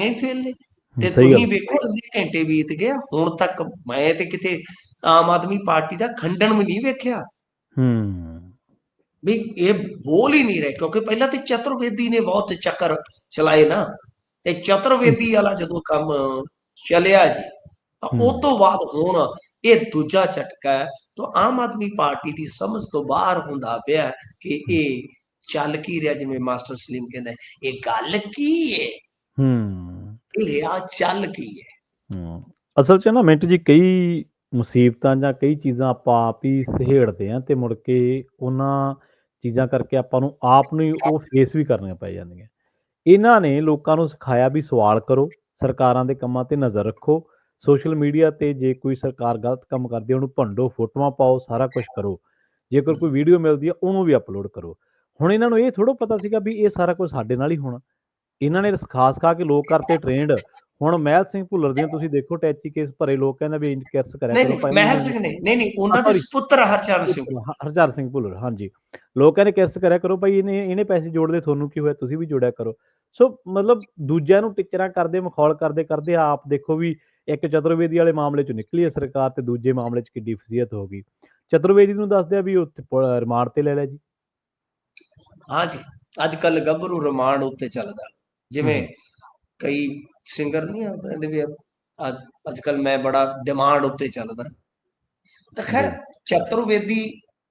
ਹੀ ਫੇਲ ਨੇ। ਤੇ ਸਹੀ ਤੁਸੀਂ ਗੱਲ। ਵੇਖੋ ਕਿੰਨੇ ਘੰਟੇ ਬੀਤ ਗਏ, ਹੁਣ ਤੱਕ ਮੈਂ ਤੇ ਕਿਤੇ ਆਮ ਆਦਮੀ ਪਾਰਟੀ ਦਾ ਖੰਡਨ ਵੀ ਨਹੀਂ ਵੇਖਿਆ ਵੀ ਇਹ ਬੋਲ ਹੀ ਨਹੀਂ ਰਹੇ। ਕਿਉਂਕਿ ਪਹਿਲਾਂ ਤੇ ਚਤੁਰਵੇਦੀ ਨੇ ਬਹੁਤ ਚੱਕਰ ਚਲਾਏ ਨਾ, ਤੇ ਚਤੁਰਵੇਦੀ ਵਾਲਾ ਜਦੋਂ ਕੰਮ ਚੱਲਿਆ ਜੀ, ਤਾਂ ਉਹ ਤੋਂ ਬਾਅਦ ਹੁਣ ਇਹ ਦੂਜਾ ਝਟਕਾ ਹੈ। ਤਾਂ ਆਮ ਆਦਮੀ ਪਾਰਟੀ ਦੀ ਸਮਝ ਤੋਂ ਬਾਹਰ ਹੁੰਦਾ ਪਿਆ ਕਿ ਇਹ ਚੱਲ ਕੀ ਰਿਹਾ। ਜਿਵੇਂ ਮਾਸਟਰ ਸਲੀਮ ਕਹਿੰਦਾ, ਇਹ ਗੱਲ ਕੀ ਹੈ, ਇਹ ਰਿਹਾ ਚੱਲ ਕੀ ਹੈ। ਅਸਲ 'ਚ ਨਾ ਮਿੰਟ ਜੀ ਕਈ ਮੁਸੀਬਤਾਂ ਜਾਂ ਕਈ ਚੀਜ਼ਾਂ ਆਪਾਂ ਆਪ ਹੀ ਸਹੇੜਦੇ ਹਾਂ ਤੇ ਮੁੜ ਕੇ ਉਹਨਾਂ ਚੀਜ਼ਾਂ ਕਰਕੇ ਆਪਾਂ ਨੂੰ ਆਪ ਨੂੰ ਹੀ ਉਹ ਫੇਸ ਵੀ ਕਰਨੀਆਂ ਪੈ ਜਾਂਦੀਆਂ। ਇਹਨਾਂ ਨੇ ਲੋਕਾਂ ਨੂੰ ਸਿਖਾਇਆ ਵੀ ਸਵਾਲ ਕਰੋ, ਸਰਕਾਰਾਂ ਦੇ ਕੰਮਾਂ 'ਤੇ ਨਜ਼ਰ ਰੱਖੋ, ਸੋਸ਼ਲ ਮੀਡੀਆ 'ਤੇ ਜੇ ਕੋਈ ਸਰਕਾਰ ਗਲਤ ਕੰਮ ਕਰਦੀ ਹੈ ਉਹਨੂੰ ਭੰਡੋ, ਫੋਟੋਆਂ ਪਾਓ, ਸਾਰਾ ਕੁਛ ਕਰੋ। ਜੇਕਰ ਕੋਈ ਵੀਡੀਓ ਮਿਲਦੀ ਹੈ ਉਹਨੂੰ ਵੀ ਅਪਲੋਡ ਕਰੋ। ਹੁਣ ਇਹਨਾਂ ਨੂੰ ਇਹ ਥੋੜ੍ਹਾ ਪਤਾ ਸੀਗਾ ਵੀ ਇਹ ਸਾਰਾ ਕੁਝ ਸਾਡੇ ਨਾਲ ਹੀ ਹੋਣਾ। ਇਹਨਾਂ ਨੇ ਸਿਖਾ ਸਿਖਾ ਕੇ ਲੋਕ ਕਰਤੇ ਟ੍ਰੇਨਡ। ਹੁਣ ਮਹਿਲ ਸਿੰਘ ਭੁੱਲਰ ਦੀਆਂ ਤੁਸੀਂ ਦੇਖੋ ਟੈਚੀ ਕੇਸ ਭਰੇ, ਲੋਕ ਕਹਿੰਦੇ ਵੀ ਕਿਰਸ ਕਰਿਆ ਨਹੀਂ ਕਰੋ ਨਹੀਂ, ਭਾਈ ਮਹਿਲ ਸਿੰਘ ਨੇ, ਨਹੀਂ ਨਹੀਂ, ਉਹਨਾਂ ਦੇ ਸੌਰੀ ਸੁਪੁੱਤਰ ਹਰਚਰਨ ਸਿੰਘ। ਹਰਚਰਨ ਸਿੰਘ ਭੁੱਲਰ, ਹਾਂਜੀ। ਲੋਕ ਕਹਿੰਦੇ ਕਿਰਸ ਕਰਿਆ ਕਰੋ ਭਾਈ, ਇਹਨੇ ਪੈਸੇ ਜੋੜਦੇ, ਤੁਹਾਨੂੰ ਕੀ ਹੋਇਆ, ਤੁਸੀਂ ਵੀ ਜੋੜਿਆ ਕਰੋ। ਸੋ ਮਤਲਬ ਦੂਜਿਆਂ ਨੂੰ ਟਿੱਚਰਾਂ ਕਰਦੇ, ਮਖੌਲ ਕਰਦੇ ਕਰਦੇ ਆਪ ਦੇਖੋ ਵੀ ਇੱਕ ਚਤੁਰਵੇਦੀ ਵਾਲੇ ਮਾਮਲੇ ਚੋਂ ਨਿਕਲੀ ਹੈ ਸਰਕਾਰ, ਤੇ ਦੂਜੇ ਮਾਮਲੇ 'ਚ ਕਿੱਡੀ ਫਸੀਅਤ ਹੋ ਗਈ। ਚਤੁਰਵੇਦੀ ਨੂੰ ਦੱਸਦੇ ਆ ਵੀ ਉੱਥੇ ਰਿਮਾਂਡ ਤੇ ਲੈ ਲਿਆ ਜੀ। ਹਾਂਜੀ, ਅੱਜ ਕੱਲ ਗੱਭਰੂ ਰਿਮਾਂਡ ਉੱਤੇ ਚੱਲਦਾ, ਜਿਵੇਂ ਹੂੰ ਕਈ ਸਿੰਗਰ ਨਹੀਂ ਆਉਂਦੇ ਕਹਿੰਦੇ ਵੀ ਅੱਜ ਅੱਜ ਕੱਲ ਮੈਂ ਬੜਾ ਡਿਮਾਂਡ ਉੱਤੇ ਚੱਲਦਾ। ਤਾਂ ਖੈਰ ਜੀ। ਚਤੁਰਵੇਦੀ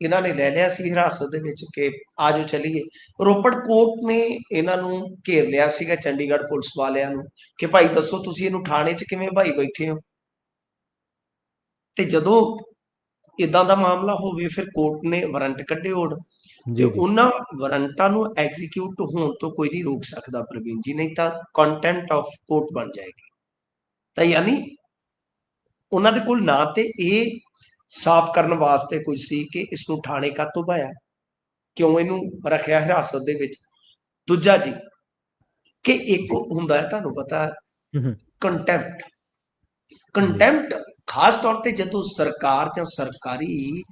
ਇਹਨਾਂ ਨੇ ਲੈ ਲਿਆ ਸੀ ਹਿਰਾਸਤ ਦੇ ਵਿੱਚ ਕਿ ਆਜੋ ਚਲੀਏ। ਰੋਪੜ ਕੋਰਟ ਨੇ ਇਹਨਾਂ ਨੂੰ ਘੇਰ ਲਿਆ ਸੀਗਾ, ਚੰਡੀਗੜ੍ਹ ਪੁਲਿਸ ਵਾਲਿਆਂ ਨੂੰ, ਕਿ ਭਾਈ ਦੱਸੋ ਤੁਸੀਂ ਇਹਨੂੰ ਥਾਣੇ 'ਚ ਕਿਵੇਂ ਭਾਈ ਬੈਠੇ ਹੋ। ਤੇ ਜਦੋਂ ਇਦਾਂ ਦਾ ਮਾਮਲਾ ਹੋਵੇ ਫਿਰ ਕੋਰਟ ਨੇ ਵਾਰੰਟ ਕੱਢੇ ਹੋਣ, ਤੇ ਜੀ ਜੀ। ਉਹਨਾਂ ਵਾਰੰਟਾਂ ਨੂੰ ਐਗਜ਼ੀਕਿਊਟ ਹੋਣ ਤੋਂ ਕੋਈ ਨਹੀਂ ਰੋਕ ਸਕਦਾ ਪ੍ਰਵੀਨ ਜੀ, ਨਹੀਂ ਤਾਂ ਕੰਟੈਂਟ ਆਫ ਕੋਰਟ ਬਣ ਜਾਏਗੀ। ਤਾਂ ਯਾਨੀ ਉਹਨਾਂ ਦੇ ਕੋਲ ਨਾ ਤੇ ਇਹ ਸਾਫ਼ ਕਰਨ ਵਾਸਤੇ ਕੁਝ ਸੀ ਕਿ ਇਸ ਨੂੰ ਥਾਣੇ ਕਾਹਤੋਂ ਪਾਇਆ, ਕਿਉਂ ਇਹਨੂੰ ਰੱਖਿਆ ਹਿਰਾਸਤ ਦੇ ਵਿੱਚ। ਦੂਜਾ ਜੀ, ਕਿ ਇੱਕ ਜੀ। ਹੁੰਦਾ ਹੈ ਤੁਹਾਨੂੰ ਪਤਾ ਹੂੰ ਕੰਟੈਂਪਟ। ਜੀ। ਕੰਟੈਂਪਟ ਖਾਸ ਤੌਰ ਤੇ ਜਦੋਂ ਸਰਕਾਰ ਜਾਂ ਸਰਕਾਰੀ ਹੂੰ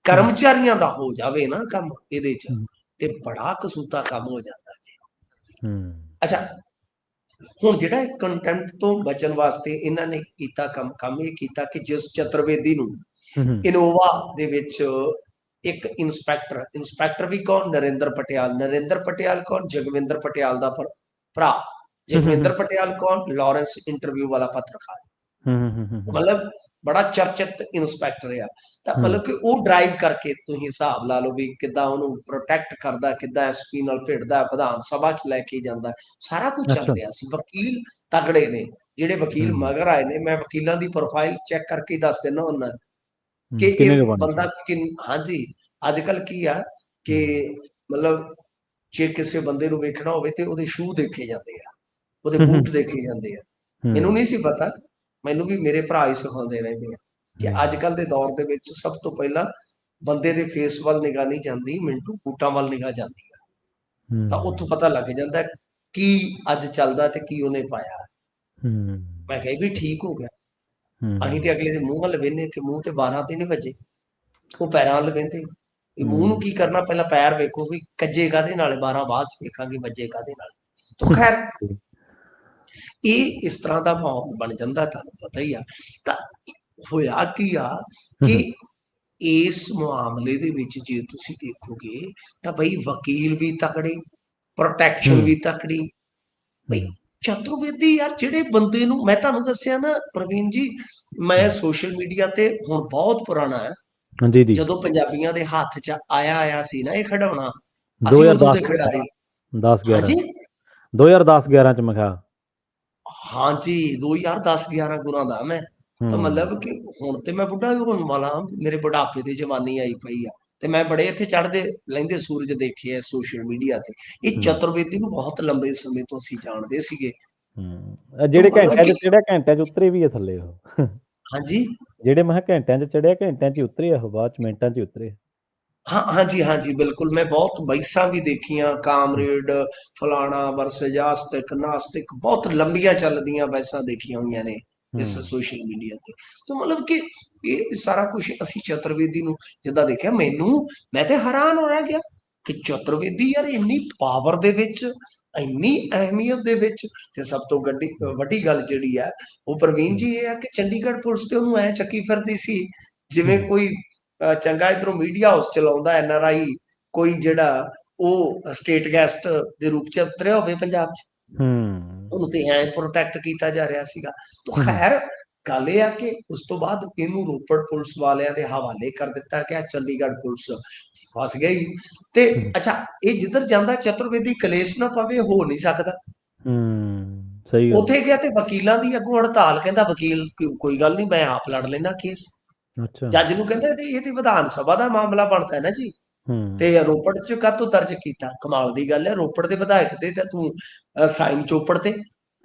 ਕਰਮਚਾਰੀਆਂ ਦਾ ਹੋ ਜਾਵੇ ਨਾ ਕੰਮ ਇਹਦੇ 'ਚ, ਹੂੰ ਤੇ ਬੜਾ ਕਸੂਤਾ ਕੰਮ ਹੋ ਜਾਂਦਾ ਜੀ। ਹੂੰ ਅੱਛਾ, ਹੁਣ ਜਿਹੜਾ ਕੰਟੈਂਪਟ ਤੋਂ ਬਚਣ ਵਾਸਤੇ ਇਹਨਾਂ ਨੇ ਕੀਤਾ ਕੰਮ ਇਹ ਕੀਤਾ ਕਿ ਜਿਸ ਚਤੁਰਵੇਦੀ ਨੂੰ ਹੂੰ ਇਨੋਵਾ ਦੇ ਵਿੱਚ ਇੱਕ ਇੰਸਪੈਕਟਰ ਵੀ ਕੌਣ, ਨਰਿੰਦਰ ਪਟਿਆਲ ਕੌਣ, ਜਗਵਿੰਦਰ ਪਟਿਆਲ ਦਾ ਭਰਾ। ਹੂੰ ਜਗਵਿੰਦਰ ਪਟਿਆਲ ਕੌਣ, ਲਾਰੈਂਸ ਇੰਟਰਵਿਊ ਵਾਲਾ ਪੱਤਰਕਾਰ। ਹੂੰ ਮਤਲਬ ਬੜਾ ਚਰਚਿਤ ਇੰਸਪੈਕਟਰ ਆ। ਤਾਂ ਹੂੰ ਮਤਲਬ ਕਿ ਉਹ ਡਰਾਈਵ ਕਰਕੇ ਤੁਸੀਂ ਹਿਸਾਬ ਲਾ ਲਓ ਵੀ ਕਿੱਦਾਂ ਉਹਨੂੰ ਪ੍ਰੋਟੈਕਟ ਕਰਦਾ, ਕਿੱਦਾਂ ਐਸਪੀ ਨਾਲ ਭਿੜਦਾ, ਵਿਧਾਨ ਸਭਾ 'ਚ ਲੈ ਕੇ ਜਾਂਦਾ, ਸਾਰਾ ਕੁਝ ਚੱਲ ਅੱਛਾ। ਰਿਹਾ ਸੀ। ਵਕੀਲ ਤਗੜੇ ਨੇ, ਜਿਹੜੇ ਵਕੀਲ ਹੂੰ ਮਗਰ ਆਏ ਨੇ, ਮੈਂ ਵਕੀਲਾਂ ਦੀ ਪ੍ਰੋਫਾਈਲ ਚੈੱਕ ਕਰਕੇ ਹੀ ਦੱਸ ਦਿੰਦਾ ਹੁੰਦਾ ਕਿ ਕਿੰਨੇ ਇਹ ਕੁ ਬਣੇ ਬੰਦਾ ਸੀ? ਹਾਂਜੀ। ਅੱਜ ਕੱਲ ਕੀ ਆ ਕਿ ਹੂੰ ਮਤਲਬ ਜੇ ਕਿਸੇ ਬੰਦੇ ਨੂੰ ਵੇਖਣਾ ਹੋਵੇ ਤੇ ਉਹਦੇ ਸ਼ੂ ਦੇਖੇ ਜਾਂਦੇ ਆ, ਉਹਦੇ ਹੂੰ ਬੂਟ ਦੇਖੇ ਜਾਂਦੇ ਆ। ਮੈਨੂੰ ਨਹੀਂ ਸੀ ਪਤਾ, ਮੈਨੂੰ ਵੀ ਮੇਰੇ ਭਰਾ ਹੀ ਸਿਖਾਉਂਦੇ ਰਹਿੰਦੇ ਆ ਕਿ ਅੱਜ ਕੱਲ ਦੇ ਦੌਰ ਦੇ ਵਿੱਚ ਸਭ ਤੋਂ ਪਹਿਲਾਂ ਬੰਦੇ ਦੇ ਫੇਸ ਵੱਲ ਨਿਗਾਹ ਨਹੀਂ ਜਾਂਦੀ, ਮਿੰਟੂ ਬੂਟਾਂ ਵੱਲ ਨਿਗਾਹ ਜਾਂਦੀ ਆ। ਤਾਂ ਉੱਥੋਂ ਪਤਾ ਲੱਗ ਜਾਂਦਾ ਕੀ ਅੱਜ ਚੱਲਦਾ ਤੇ ਕੀ ਉਹਨੇ ਪਾਇਆ। ਮੈਂ ਕਿਹਾ ਵੀ ਠੀਕ ਹੋ ਗਿਆ। ਅਸੀਂ ਤੇ ਅਗਲੇ ਦੇ ਮੂੰਹ ਵੱਲ ਵੇਖਨੇ ਕਿ ਮੂੰਹ ਤੇ 12 ਤੇ ਨਹੀਂ ਵੱਜੇ, ਉਹ ਪੈਰਾਂ ਵੱਲ ਵੇਖਦੇ। ਇਹ ਮੂੰਹ ਨੂੰ ਕੀ ਕਰਨਾ, ਪਹਿਲਾਂ ਪੈਰ ਵੇਖੋ ਵੀ ਕੱਜੇ ਕਾਹਦੇ ਨਾਲ, 12 ਬਾਅਦ ਚ ਵੇਖਾਂਗੇ ਵੱਜੇ ਕਾਹਦੇ ਨਾਲ। ਤਾਂ ਖੈਰ ਇਹ ਇਸ ਤਰ੍ਹਾਂ ਦਾ ਮਾਹੌਲ ਬਣ ਜਾਂਦਾ, ਤੁਹਾਨੂੰ ਪਤਾ ਹੀ ਆ। ਤਾਂ ਹੋਇਆ ਕੀ ਆ ਕਿ ਇਸ ਮਾਮਲੇ ਦੇ ਵਿੱਚ ਜੇ ਤੁਸੀਂ ਦੇਖੋਗੇ ਤਾਂ ਬਈ ਵਕੀਲ ਵੀ ਤਕੜੇ, ਪ੍ਰੋਟੈਕਸ਼ਨ ਵੀ ਤਕੜੀ। ਬਈ ਚਤੁਰਵੇਦੀ ਯਾਰ, ਜਿਹੜੇ ਬੰਦੇ ਨੂੰ ਮੈਂ ਤੁਹਾਨੂੰ ਦੱਸਿਆ ਨਾ ਪ੍ਰਵੀਨ ਜੀ, ਮੈਂ ਸੋਸ਼ਲ ਮੀਡੀਆ ਤੇ ਹੁਣ ਬਹੁਤ ਪੁਰਾਣਾ ਹੈ, ਜੀ ਜੀ। ਜਦੋਂ ਪੰਜਾਬੀਆਂ ਦੇ ਹੱਥ 'ਚ ਆਇਆ ਸੀ ਨਾ ਇਹ ਖਿਡੌਣਾ, ਅਸੀਂ ਉਦੋਂ 2010 ਦੇ ਖਿਡਾਰੀ। 10 11 ਹਾਂਜੀ 2010 11 ਚ ਮੈਂ ਕਿਹਾ। ਹਾਂਜੀ 2010-11 ਗੁਰਾਂ ਦਾ ਮੈਂ। ਤਾਂ ਹੂੰ ਮਤਲਬ ਕਿ ਹੁਣ ਤੇ ਮੈਂ ਬੁੱਢਾ ਵੀ ਹੋਣ ਵਾਲਾ, ਮੇਰੇ ਬੁਢਾਪੇ ਤੇ ਜਵਾਨੀ ਆਈ ਪਈ ਆ, ਤੇ ਮੈਂ ਬੜੇ ਇੱਥੇ ਚੜ੍ਹਦੇ ਲਹਿੰਦੇ ਸੂਰਜ ਦੇਖੇ ਆ ਸੋਸ਼ਲ ਮੀਡੀਆ ਤੇ। ਇਹ ਹੂੰ ਚਤੁਰਵੇਦੀ ਨੂੰ ਬਹੁਤ ਲੰਬੇ ਸਮੇਂ ਤੋਂ ਅਸੀਂ ਜਾਣਦੇ ਸੀਗੇ। ਤਾਂ ਜਿਹੜੇ ਮਤਲਬ ਘੰਟਿਆਂ ਕਿ ਚ ਚੜਿਆ, ਘੰਟਿਆਂ ਚ ਉਤਰੇ ਵੀ ਆ ਥੱਲੇ ਉਹ। ਹਾਂਜੀ ਜਿਹੜੇ ਮੈਂ ਕਿਹਾ ਘੰਟਿਆਂ ਚ ਚੜਿਆ, ਘੰਟਿਆਂ ਚ ਹੀ ਉਤਰੇ ਆ ਉਹ, ਬਾਅਦ ਚ ਮਿੰਟਾਂ ਚ ਹੀ ਉਤਰੇ। ਹਾਂ ਹਾਂਜੀ ਹਾਂਜੀ ਬਿਲਕੁਲ, ਮੈਂ ਬਹੁਤ ਬਹਿਸਾਂ ਵੀ ਦੇਖੀਆਂ, ਕਾਮਰੇਡ ਫਲਾਣਾ ਵਰਸਜ ਆਸਤਿਕ ਨਾਸਤਿਕ, ਬਹੁਤ ਲੰਬੀਆਂ ਚੱਲਦੀਆਂ ਬਹਿਸਾਂ ਦੇਖੀਆਂ ਹੋਈਆਂ ਨੇ ਇਸ ਹੂੰ ਸੋਸ਼ਲ ਮੀਡੀਆ ਤੇ। ਤਾਂ ਮਤਲਬ ਕਿ ਇਹ ਸਾਰਾ ਕੁਝ ਅਸੀਂ ਚਤੁਰਵੇਦੀ ਨੂੰ ਜਿੱਦਾਂ ਦੇਖਿਆ, ਮੈਂ ਤੇ ਹੈਰਾਨ ਹੋ ਗਿਆ ਕਿ ਚਤੁਰਵੇਦੀ ਯਾਰ ਇੰਨੀ ਪਾਵਰ ਦੇ ਵਿੱਚ, ਇੰਨੀ ਅਹਿਮੀਅਤ ਦੇ ਵਿੱਚ। ਤੇ ਸਭ ਤੋਂ ਵੱਡੀ ਗੱਲ ਜਿਹੜੀ ਆ ਉਹ ਪ੍ਰਵੀਨ ਜੀ ਇਹ ਆ ਕਿ ਚੰਡੀਗੜ੍ਹ ਪੁਲਿਸ ਤੇ ਉਹਨੂੰ ਐ ਚੱਕੀ ਫਿਰਦੀ ਸੀ ਜਿਵੇਂ ਕੋਈ ਚੰਗਾ ਇਧਰੋਂ ਮੀਡੀਆ ਹਾਊਸ ਚਲਾਉਂਦਾ NRI, ਕੋਈ ਜਿਹੜਾ ਉਹ ਸਟੇਟ ਗੈਸਟ ਦੇ ਰੂਪ ਚ ਉਤਰਿਆ ਹੋਵੇ ਪੰਜਾਬ 'ਚ, ਉਹਨੂੰ ਤੇ ਐ ਪ੍ਰੋਟੈਕਟ ਕੀਤਾ ਜਾ ਰਿਹਾ ਸੀਗਾ। ਤਾਂ ਖੈਰ ਗੱਲ ਇਹ ਆ ਕਿ ਉਸ ਤੋਂ ਬਾਅਦ ਇਹਨੂੰ ਰੋਪੜ ਪੁਲਿਸ ਵਾਲਿਆਂ ਦੇ ਹਵਾਲੇ ਕਰ ਦਿੱਤਾ ਗਿਆ, ਚੰਡੀਗੜ੍ਹ ਪੁਲਿਸ ਫਸ ਗਈ। ਤੇ ਅੱਛਾ, ਇਹ ਜਿੱਧਰ ਜਾਂਦਾ ਚਤੁਰਵੇਦੀ ਕਲੇਸ਼ ਨਾ ਪਵੇ, ਹੋ ਨਹੀਂ ਸਕਦਾ। ਸਹੀ ਗੱਲ। ਉੱਥੇ ਗਿਆ ਤੇ ਵਕੀਲਾਂ ਦੀ ਅੱਗੋਂ ਹੜਤਾਲ, ਕਹਿੰਦਾ ਵਕੀਲ ਕੋਈ ਗੱਲ ਨਹੀਂ ਮੈਂ ਆਪ ਲੜ ਲੈਣਾ ਕੇਸ। ਅੱਛਾ। ਜੱਜ ਨੂੰ ਕਹਿੰਦਾ ਇਹ ਤੇ ਵਿਧਾਨ ਸਭਾ ਦਾ ਮਾਮਲਾ ਬਣਦਾ ਹੈ ਨਾ ਜੀ, ਹੂੰ ਤੇ ਰੋਪੜ ਚ ਕਾਹਤੋਂ ਦਰਜ ਕੀਤਾ। ਕਮਾਲ ਦੀ ਗੱਲ ਹੈ, ਰੋਪੜ ਦੇ ਵਿਧਾਇਕ ਤੇ ਤੂੰ ਸਾਈਨ ਚੋਪੜ ਤੇ,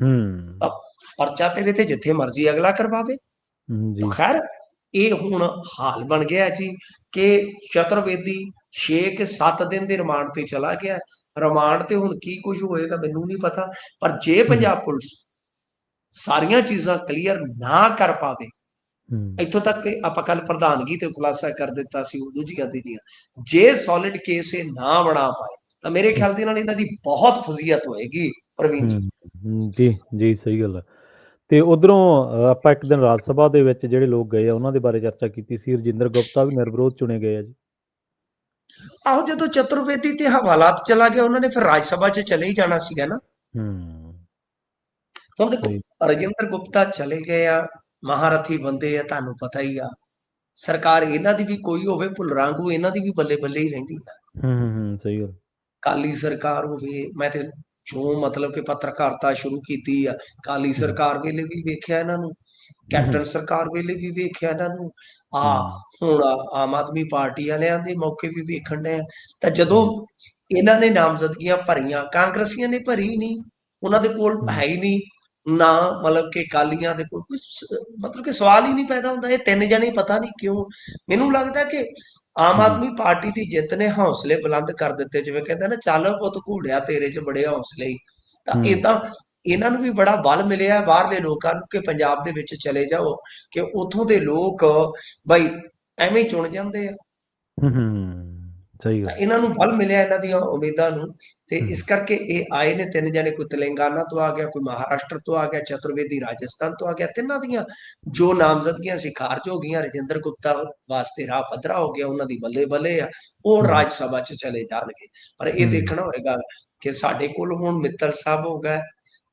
ਹੂੰ ਪਰਚਾ ਤੇਰੇ ਤੇ ਜਿੱਥੇ ਮਰਜ਼ੀ ਅਗਲਾ ਕਰਵਾਵੇ। ਤਾਂ ਜੀ। ਖੈਰ ਇਹ ਹੁਣ ਹਾਲ ਬਣ ਗਿਆ ਜੀ ਕਿ ਚਤੁਰਵੇਦੀ 6 ਕਿ 7 ਦਿਨ ਦੇ ਰਿਮਾਂਡ ਤੇ ਚਲਾ ਗਿਆ, ਰਿਮਾਂਡ ਤੇ ਹੁਣ ਕੀ ਕੁਝ ਹੋਏਗਾ ਮੈਨੂੰ ਨਹੀਂ ਪਤਾ, ਪਰ ਜੇ ਪੰਜਾਬ ਪੁਲਿਸ ਸਾਰੀਆਂ ਚੀਜ਼ਾਂ ਕਲੀਅਰ ਨਾ ਕਰ ਪਾਵੇ, ਇੱਥੋਂ ਤੱਕ ਕਿ ਆਪਾਂ ਕੱਲ ਪ੍ਰਧਾਨਗੀ ਤੇ ਖੁਲਾਸਾ ਕਰ ਦਿੱਤਾ ਸੀ ਦੂਜੀਆਂ ਤੀਜੀਆਂ, ਜੇ ਸੋਲਿਡ ਕੇਸ ਇਹ ਨਾ ਬਣਾ ਪਾਏ ਤਾਂ ਮੇਰੇ ਖਿਆਲ ਦੇ ਨਾਲ ਇਹਨਾਂ ਦੀ ਬਹੁਤ ਫਜ਼ੀਅਤ ਹੋਏਗੀ ਪ੍ਰਵੀਨ ਜੀ। ਜੀ ਜੀ ਸਹੀ ਗੱਲ ਹੈ। ਤੇ ਉਧਰੋਂ ਆਪਾਂ ਇੱਕ ਦਿਨ ਰਾਜ ਸਭਾ ਦੇ ਵਿੱਚ ਜਿਹੜੇ ਲੋਕ ਗਏ ਆ ਉਹਨਾਂ ਦੇ ਬਾਰੇ ਚਰਚਾ ਕੀਤੀ ਸੀ। ਰਜਿੰਦਰ ਗੁਪਤਾ ਵੀ ਨਿਰਵਿਰੋਧ ਚੁਣੇ ਗਏ ਆ ਜੀ। ਆਹੋ, ਜਦੋਂ ਚਤੁਰਵੇਦੀ ਤੇ ਹਵਾਲਾਤ ਚਲਾ ਗਿਆ ਉਹਨਾਂ ਨੇ ਫਿਰ ਰਾਜ ਸਭਾ 'ਚ ਚਲੇ ਹੀ ਜਾਣਾ ਸੀਗਾ ਨਾ। ਹੁਣ ਦੇਖੋ, ਸਹੀ। ਰਜਿੰਦਰ ਗੁਪਤਾ ਚਲੇ ਗਏ ਆ, ਮਹਾਰਥੀ ਬੰਦੇ ਆ, ਤੁਹਾਨੂੰ ਪਤਾ ਹੀ ਆ। ਸਰਕਾਰ ਇਹਨਾਂ ਦੀ ਵੀ ਕੋਈ ਹੋਵੇ, ਭੁੱਲਰਾਂ ਵਾਂਗੂ ਇਹਨਾਂ ਦੀ ਵੀ ਬੱਲੇ ਬੱਲੇ ਹੀ ਰਹਿੰਦੀ ਆ। ਸਹੀ ਗੱਲ। ਕਾਲੀ ਸਰਕਾਰ ਹੋਵੇ, ਮੈਂ ਤੇ ਜੋ ਮਤਲਬ ਕਿ ਪੱਤਰਕਾਰਤਾ ਸ਼ੁਰੂ ਕੀਤੀ ਆ, ਕਾਲੀ ਸਰਕਾਰ ਵੇਲੇ ਵੀ ਵੇਖਿਆ ਇਹਨਾਂ ਨੂੰ, ਕੈਪਟਨ ਸਰਕਾਰ ਵੇਲੇ ਵੀ ਵੇਖਿਆ ਇਹਨਾਂ ਨੂੰ, ਹੁਣ ਆਮ ਆਦਮੀ ਪਾਰਟੀ ਵਾਲਿਆਂ ਦੇ ਮੌਕੇ ਵੀ ਵੇਖਣ ਡਏ ਆ। ਤਾਂ ਜਦੋਂ ਇਹਨਾਂ ਨੇ ਨਾਮਜ਼ਦਗੀਆਂ ਭਰੀਆਂ, ਕਾਂਗਰਸੀਆਂ ਨੇ ਭਰੀ ਨਹੀਂ, ਉਹਨਾਂ ਦੇ ਕੋਲ ਹੈ ਹੀ ਨਹੀਂ ਨਾ, ਮਤਲਬ ਕਿ ਅਕਾਲੀਆਂ ਦੇ ਕੋਲ ਕੋਈ ਮਤਲਬ ਕਿ ਸਵਾਲ ਹੀ ਨਹੀਂ ਪੈਦਾ ਹੁੰਦਾ। ਇਹ ਤਿੰਨ ਜਣੇ ਪਤਾ ਨਹੀਂ ਕਿਉਂ, ਮੈਨੂੰ ਲੱਗਦਾ ਕਿ ਆਮ ਆਦਮੀ ਪਾਰਟੀ ਦੀ ਜਿੱਤ ਨੇ ਹੌਸਲੇ ਬੁਲੰਦ ਕਰ ਦਿੱਤੇ, ਜਿਵੇਂ ਕਹਿੰਦੇ ਨਾ, ਚੱਲ ਪੁੱਤ ਘੋੜਿਆ ਤੇਰੇ 'ਚ ਬੜੇ ਹੌਸਲੇ ਹੀ। ਤਾਂ ਏਦਾਂ ਇਹਨਾਂ ਨੂੰ ਵੀ ਬੜਾ ਬਲ ਮਿਲਿਆ ਬਾਹਰਲੇ ਲੋਕਾਂ ਨੂੰ ਕਿ ਪੰਜਾਬ ਦੇ ਵਿੱਚ ਚਲੇ ਜਾਓ, ਕਿ ਉੱਥੋਂ ਦੇ ਲੋਕ ਬਈ ਐਵੇਂ ਚੁਣ ਜਾਂਦੇ ਆ। ਸਹੀ ਤਾਂ ਗੱਲ। ਇਹਨਾਂ ਨੂੰ ਬਲ ਮਿਲਿਆ ਇਹਨਾਂ ਦੀਆਂ ਉਮੀਦਾਂ ਨੂੰ, ਤੇ ਇਸ ਕਰਕੇ ਇਹ ਆਏ ਨੇ ਤਿੰਨ ਜਣੇ, ਕੋਈ ਤੇਲੰਗਾਨਾ ਤੋਂ ਆ ਗਿਆ, ਕੋਈ ਮਹਾਰਾਸ਼ਟਰ ਤੋਂ ਆ ਗਿਆ, ਚਤੁਰਵੇਦੀ ਰਾਜਸਥਾਨ ਤੋਂ ਆ ਗਿਆ। ਤਿੰਨਾਂ ਦੀਆਂ ਜੋ ਨਾਮਜ਼ਦਗੀਆਂ ਸੀ ਖਾਰਜ ਹੋ ਗਈਆਂ। ਰਜਿੰਦਰ ਗੁਪਤਾ ਵਾਸਤੇ ਰਾਹ ਪੱਧਰਾ ਹੋ ਗਿਆ, ਉਹਨਾਂ ਦੀ ਬੱਲੇ ਬੱਲੇ ਆ, ਉਹ ਰਾਜ ਸਭਾ 'ਚ ਚਲੇ ਜਾਣਗੇ। ਪਰ ਇਹ ਦੇਖਣਾ ਹੋਏਗਾ ਕਿ ਸਾਡੇ ਕੋਲ ਹੁਣ ਮਿੱਤਲ ਸਾਹਿਬ ਹੋ ਗਏ,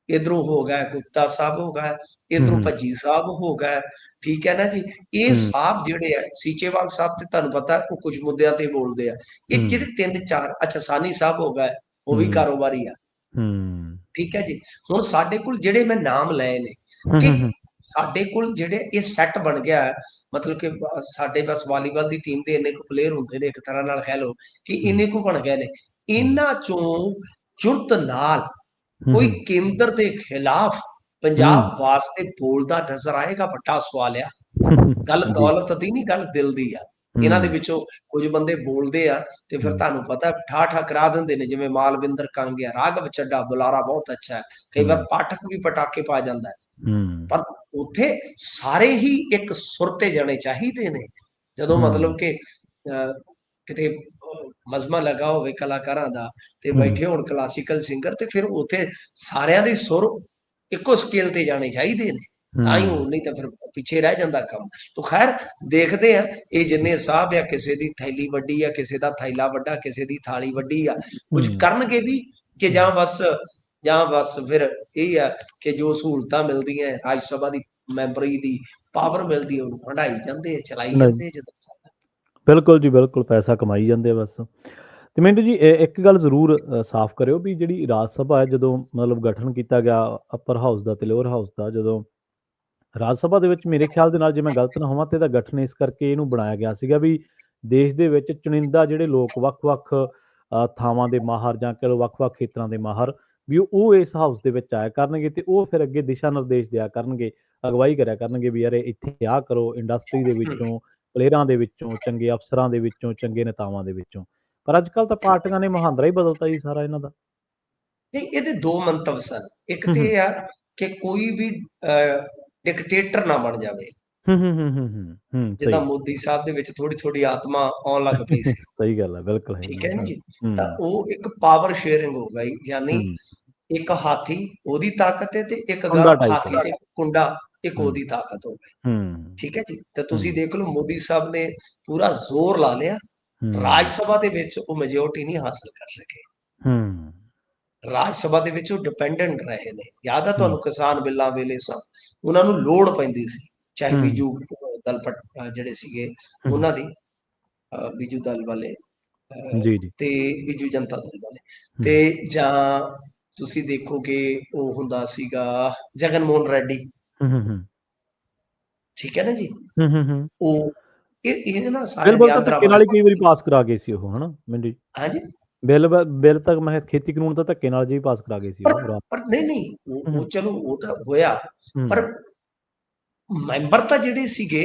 ਇਧਰੋਂ ਹੋ ਗਿਆ ਗੁਪਤਾ ਸਾਹਿਬ ਹੋ ਗਏ, ਇਧਰੋਂ ਭੱਜੀ ਸਾਹਿਬ ਹੋ ਗਏ, ਠੀਕ ਹੈ ਨਾ ਜੀ। ਇਹ ਸਾਹਿਬ ਜਿਹੜੇ ਆ, ਸੀਚੇਵਾਲ ਸਾਹਿਬ ਤੇ ਤੁਹਾਨੂੰ ਪਤਾ ਉਹ ਕੁਝ ਮੁੱਦਿਆਂ ਤੇ ਬੋਲਦੇ ਆ। ਇਹ ਜਿਹੜੇ ਤਿੰਨ ਚਾਰ, ਅੱਛਾ ਸਾਨੀ ਸਾਹਿਬ ਹੋ ਗਏ, ਉਹ ਵੀ ਕਾਰੋਬਾਰੀ ਆ, ਠੀਕ ਹੈ ਜੀ। ਹੁਣ ਸਾਡੇ ਕੋਲ ਜਿਹੜੇ ਮੈਂ ਨਾਮ ਲਏ ਨੇ, ਕਿ ਸਾਡੇ ਕੋਲ ਜਿਹੜੇ ਇਹ ਸੈੱਟ ਬਣ ਗਿਆ, ਮਤਲਬ ਕਿ ਸਾਡੇ ਬਸ ਵਾਲੀਬਾਲ ਦੀ ਟੀਮ ਦੇ ਇੰਨੇ ਕੁ ਪਲੇਅਰ ਹੁੰਦੇ ਨੇ, ਇੱਕ ਤਰ੍ਹਾਂ ਨਾਲ ਕਹਿ ਲਓ ਕਿ ਇੰਨੇ ਕੁ ਬਣ ਗਏ ਨੇ। ਇਹਨਾਂ ਚੋਂ ਜੁਰਤ ਨਾਲ ਕੋਈ ਕੇਂਦਰ ਦੇ ਖਿਲਾਫ ਪੰਜਾਬ ਵਾਸਤੇ ਬੋਲਦਾ ਨਜ਼ਰ ਆਏਗਾ, ਵੱਡਾ ਸਵਾਲ ਆ। ਗੱਲ ਦੌਲਤ ਦੀ ਨਹੀਂ, ਗੱਲ ਦਿਲ ਦੀ ਆ। ਇਹਨਾਂ ਦੇ ਵਿੱਚੋਂ ਕੁਝ ਬੰਦੇ ਬੋਲਦੇ ਆ ਤੇ ਫਿਰ ਤੁਹਾਨੂੰ ਪਤਾ ਠਾਠਾ ਕਰਾ ਦਿੰਦੇ ਨੇ, ਜਿਵੇਂ ਮਾਲਵਿੰਦਰ ਕੰਗ ਆ, ਰਾਘਵ ਚੱਡਾ ਬੁਲਾਰਾ ਬਹੁਤ ਅੱਛਾ ਹੈ, ਕਈ ਵਾਰ ਪਾਠਕ ਵੀ ਪਟਾਕੇ ਪਾ ਜਾਂਦਾ ਹੈ। ਪਰ ਉੱਥੇ ਸਾਰੇ ਹੀ ਇੱਕ ਸੁਰ ਤੇ ਜਾਣੇ ਚਾਹੀਦੇ ਨੇ। ਜਦੋਂ ਮਤਲਬ ਕਿ ਕਿਤੇ ਮਜ਼ਮਾ ਲੱਗਾ ਹੋਵੇ ਕਲਾਕਾਰਾਂ ਦਾ, ਤੇ ਬੈਠੇ ਹੋਣ ਕਲਾਸੀਕਲ ਸਿੰਗਰ, ਤੇ ਫਿਰ ਉੱਥੇ ਸਾਰਿਆਂ ਦੇ ਸੁਰ ਇੱਕੋ ਸਕੇਲ ਤੇ ਜਾਣੇ ਚਾਹੀਦੇ ਨੇ, ਤਾਂ ਹੀ ਉਹ, ਨਹੀਂ ਤਾਂ ਫਿਰ ਪਿੱਛੇ ਰਹਿ ਜਾਂਦਾ ਕੰਮ। ਤਾਂ ਖੈਰ ਦੇਖਦੇ ਆ, ਇਹ ਜਿੰਨੇ ਸਾਹਿਬ ਆ, ਕਿਸੇ ਦੀ ਥੈਲੀ ਵੱਡੀ ਆ, ਕਿਸੇ ਦਾ ਥੈਲਾ ਵੱਡਾ, ਕਿਸੇ ਦੀ ਥਾਲੀ ਵੱਡੀ ਆ, ਕੁਝ ਕਰਨਗੇ ਵੀ ਕਿ ਜਾਂ ਬਸ ਫਿਰ ਇਹ ਆ ਕਿ ਜੋ ਸਹੂਲਤਾਂ ਮਿਲਦੀਆਂ, ਰਾਜ ਸਭਾ ਦੀ ਮੈਂਬਰੀ ਦੀ ਪਾਵਰ ਮਿਲਦੀ, ਉਹਨੂੰ ਹੰਢਾਈ ਜਾਂਦੇ ਆ, ਚਲਾਈ ਜਾਂਦੇ ਆ। ਜਦੋਂ ਬਿਲਕੁਲ ਜੀ, ਬਿਲਕੁਲ, ਪੈਸਾ ਕਮਾਈ ਜਾਂਦੇ ਆ ਬਸ। ਤੇ ਮੈਨੂੰ ਜੀ ਇੱਕ ਗੱਲ ਜ਼ਰੂਰ ਸਾਫ਼ ਕਰਿਓ ਵੀ ਜਿਹੜੀ ਰਾਜ ਸਭਾ ਹੈ, ਜਦੋਂ ਮਤਲਬ ਗਠਨ ਕੀਤਾ ਗਿਆ ਅੱਪਰ ਹਾਊਸ ਦਾ ਤੇ ਲੋਅਰ ਹਾਊਸ ਦਾ, ਜਦੋਂ ਰਾਜ ਸਭਾ ਦੇ ਵਿੱਚ ਮੇਰੇ ਖਿਆਲ ਦੇ ਨਾਲ, ਜੇ ਮੈਂ ਗਲਤ ਨਾ ਹੋਵਾਂ, ਤੇ ਇਹਦਾ ਗਠਨ ਇਸ ਕਰਕੇ ਇਹਨੂੰ ਬਣਾਇਆ ਗਿਆ ਸੀਗਾ ਵੀ ਦੇਸ਼ ਦੇ ਵਿੱਚ ਚੁਣਿੰਦਾ ਜਿਹੜੇ ਲੋਕ ਵੱਖ-ਵੱਖ ਥਾਵਾਂ ਦੇ ਮਾਹਰ, ਜਾਂ ਕਹਿ ਲਓ ਵੱਖ-ਵੱਖ ਖੇਤਰਾਂ ਦੇ ਮਾਹਰ, ਵੀ ਉਹ ਇਸ ਹਾਊਸ ਦੇ ਵਿੱਚ ਆਇਆ ਕਰਨਗੇ ਤੇ ਉਹ ਫਿਰ ਅੱਗੇ ਦਿਸ਼ਾ ਨਿਰਦੇਸ਼ ਦਿਆ ਕਰਨਗੇ, ਅਗਵਾਈ ਕਰਿਆ ਕਰਨਗੇ ਵੀ ਯਾਰ ਇੱਥੇ ਆਹ ਕਰੋ, ਇੰਡਸਟਰੀ ਦੇ ਵਿੱਚੋਂ, ਪਲੇਅਰਾਂ ਦੇ ਵਿੱਚੋਂ, ਚੰਗੇ ਅਫਸਰਾਂ ਦੇ ਵਿੱਚੋਂ, ਚੰਗੇ ਨੇਤਾਵਾਂ ਦੇ ਵਿੱਚੋਂ। ਪਰ ਅੱਜ-ਕੱਲ੍ਹ ਤਾਂ ਪਾਰਟੀਆਂ ਨੇ ਮੁਹਾਂਦਰਾ ਹੀ ਬਦਲਤਾ ਜੀ ਸਾਰਾ ਇਹਨਾਂ ਦਾ। ਨਹੀਂ, ਇਹਦੇ ਦੋ ਮੰਤਵ ਸਨ। ਇੱਕ ਤੇ ਇਹ ਆ ਕਿ ਕੋਈ ਵੀ ਡਿਕਟੇਟਰ ਨਾ ਬਣ ਜਾਵੇ, ਜਿੱਦਾਂ ਸਹੀ। ਮੋਦੀ ਸਾਹਿਬ ਦੇ ਵਿੱਚ ਥੋੜੀ ਥੋੜੀ ਆਤਮਾ ਆਉਣ ਲੱਗ ਪਈ ਸੀ, ਸਹੀ ਗੱਲ ਹੈ, ਬਿਲਕੁਲ ਠੀਕ ਹੈਗੀ ਹੈ ਹੈ। ਨਾ ਜੀ। ਤਾਂ ਉਹ ਇੱਕ ਪਾਵਰ ਸ਼ੇਅਰਿੰਗ ਹੋ ਗਈ, ਯਾਨੀ ਇੱਕ ਹਾਥੀ ਉਹਦੀ ਤਾਕਤ ਹੈ, ਤੇ ਇੱਕ ਗਾਂ ਕੁੰਡਾ ਟਾਈਪ ਹਾਥੀ ਤੇ ਕੁੰਡਾ, ਇੱਕ ਉਹਦੀ ਤਾਕਤ ਹੋ ਗਈ, ਠੀਕ ਹੈ ਜੀ। ਤੇ ਤੁਸੀਂ ਦੇਖ ਲਓ, ਮੋਦੀ ਸਾਹਿਬ ਨੇ ਪੂਰਾ ਜ਼ੋਰ ਲਾ ਲਿਆ, ਰਾਜ ਸਭਾ ਦੇ ਵਿੱਚ ਉਹ ਮੈਜੋਰਟੀ ਨਹੀਂ ਹਾਸਲ ਕਰ ਸਕੇ। ਰਾਜ ਸਭਾ ਦੇ ਵਿੱਚ ਉਹ ਡਿਪੈਂਡੈਂਟ ਰਹੇ ਨੇ। ਯਾਦ ਆ ਤੁਹਾਨੂੰ, ਕਿਸਾਨ ਬਿੱਲਾਂ ਵੇਲੇ ਸਭ ਉਹਨਾਂ ਨੂੰ ਲੋੜ ਪੈਂਦੀ ਸੀ, ਚਾਹੇ ਬੀਜੂ ਦਲ ਜਿਹੜੇ ਸੀਗੇ ਉਹਨਾਂ ਦੀ, ਬੀਜੂ ਦਲ ਵਾਲੇ, ਜੀ, ਜੀ। ਤੇ ਬੀਜੂ ਜਨਤਾ ਦਲ ਵਾਲੇ, ਤੇ ਜਾਂ ਤੁਸੀਂ ਦੇਖੋਗੇ ਉਹ ਹੁੰਦਾ ਸੀਗਾ ਜਗਨ ਮੋਹਨ ਰੈਡੀ, ਠੀਕ ਹੈ ਨਾ ਜੀ। ਉਹ ਇਹ ਨਾ ਸਾਰਿਆਂ ਦੀ ਬਿੱਲ ਤਾਂ ਆਂਧਰਾ ਧੱਕੇ ਨਾਲ ਹੀ ਕਈ ਵਾਰੀ ਪਾਸ ਕਰਾ ਗਏ ਸੀ ਉਹ, ਹਨਾ ਮੈਨੂੰ। ਹਾਂਜੀ। ਬਿੱਲ ਤੱਕ ਮੈਂ ਖੇਤੀ ਕਾਨੂੰਨ ਤਾਂ ਧੱਕੇ ਨਾਲ ਜੀ ਪਾਸ ਕਰਾ ਗਏ ਸੀ ਉਹ। ਪਰ ਨਹੀਂ, ਉਹ ਚਲੋ ਉਹ ਤਾਂ ਹੋਇਆ, ਪਰ ਮੈਂਬਰ ਤਾਂ ਜਿਹੜੇ ਸੀਗੇ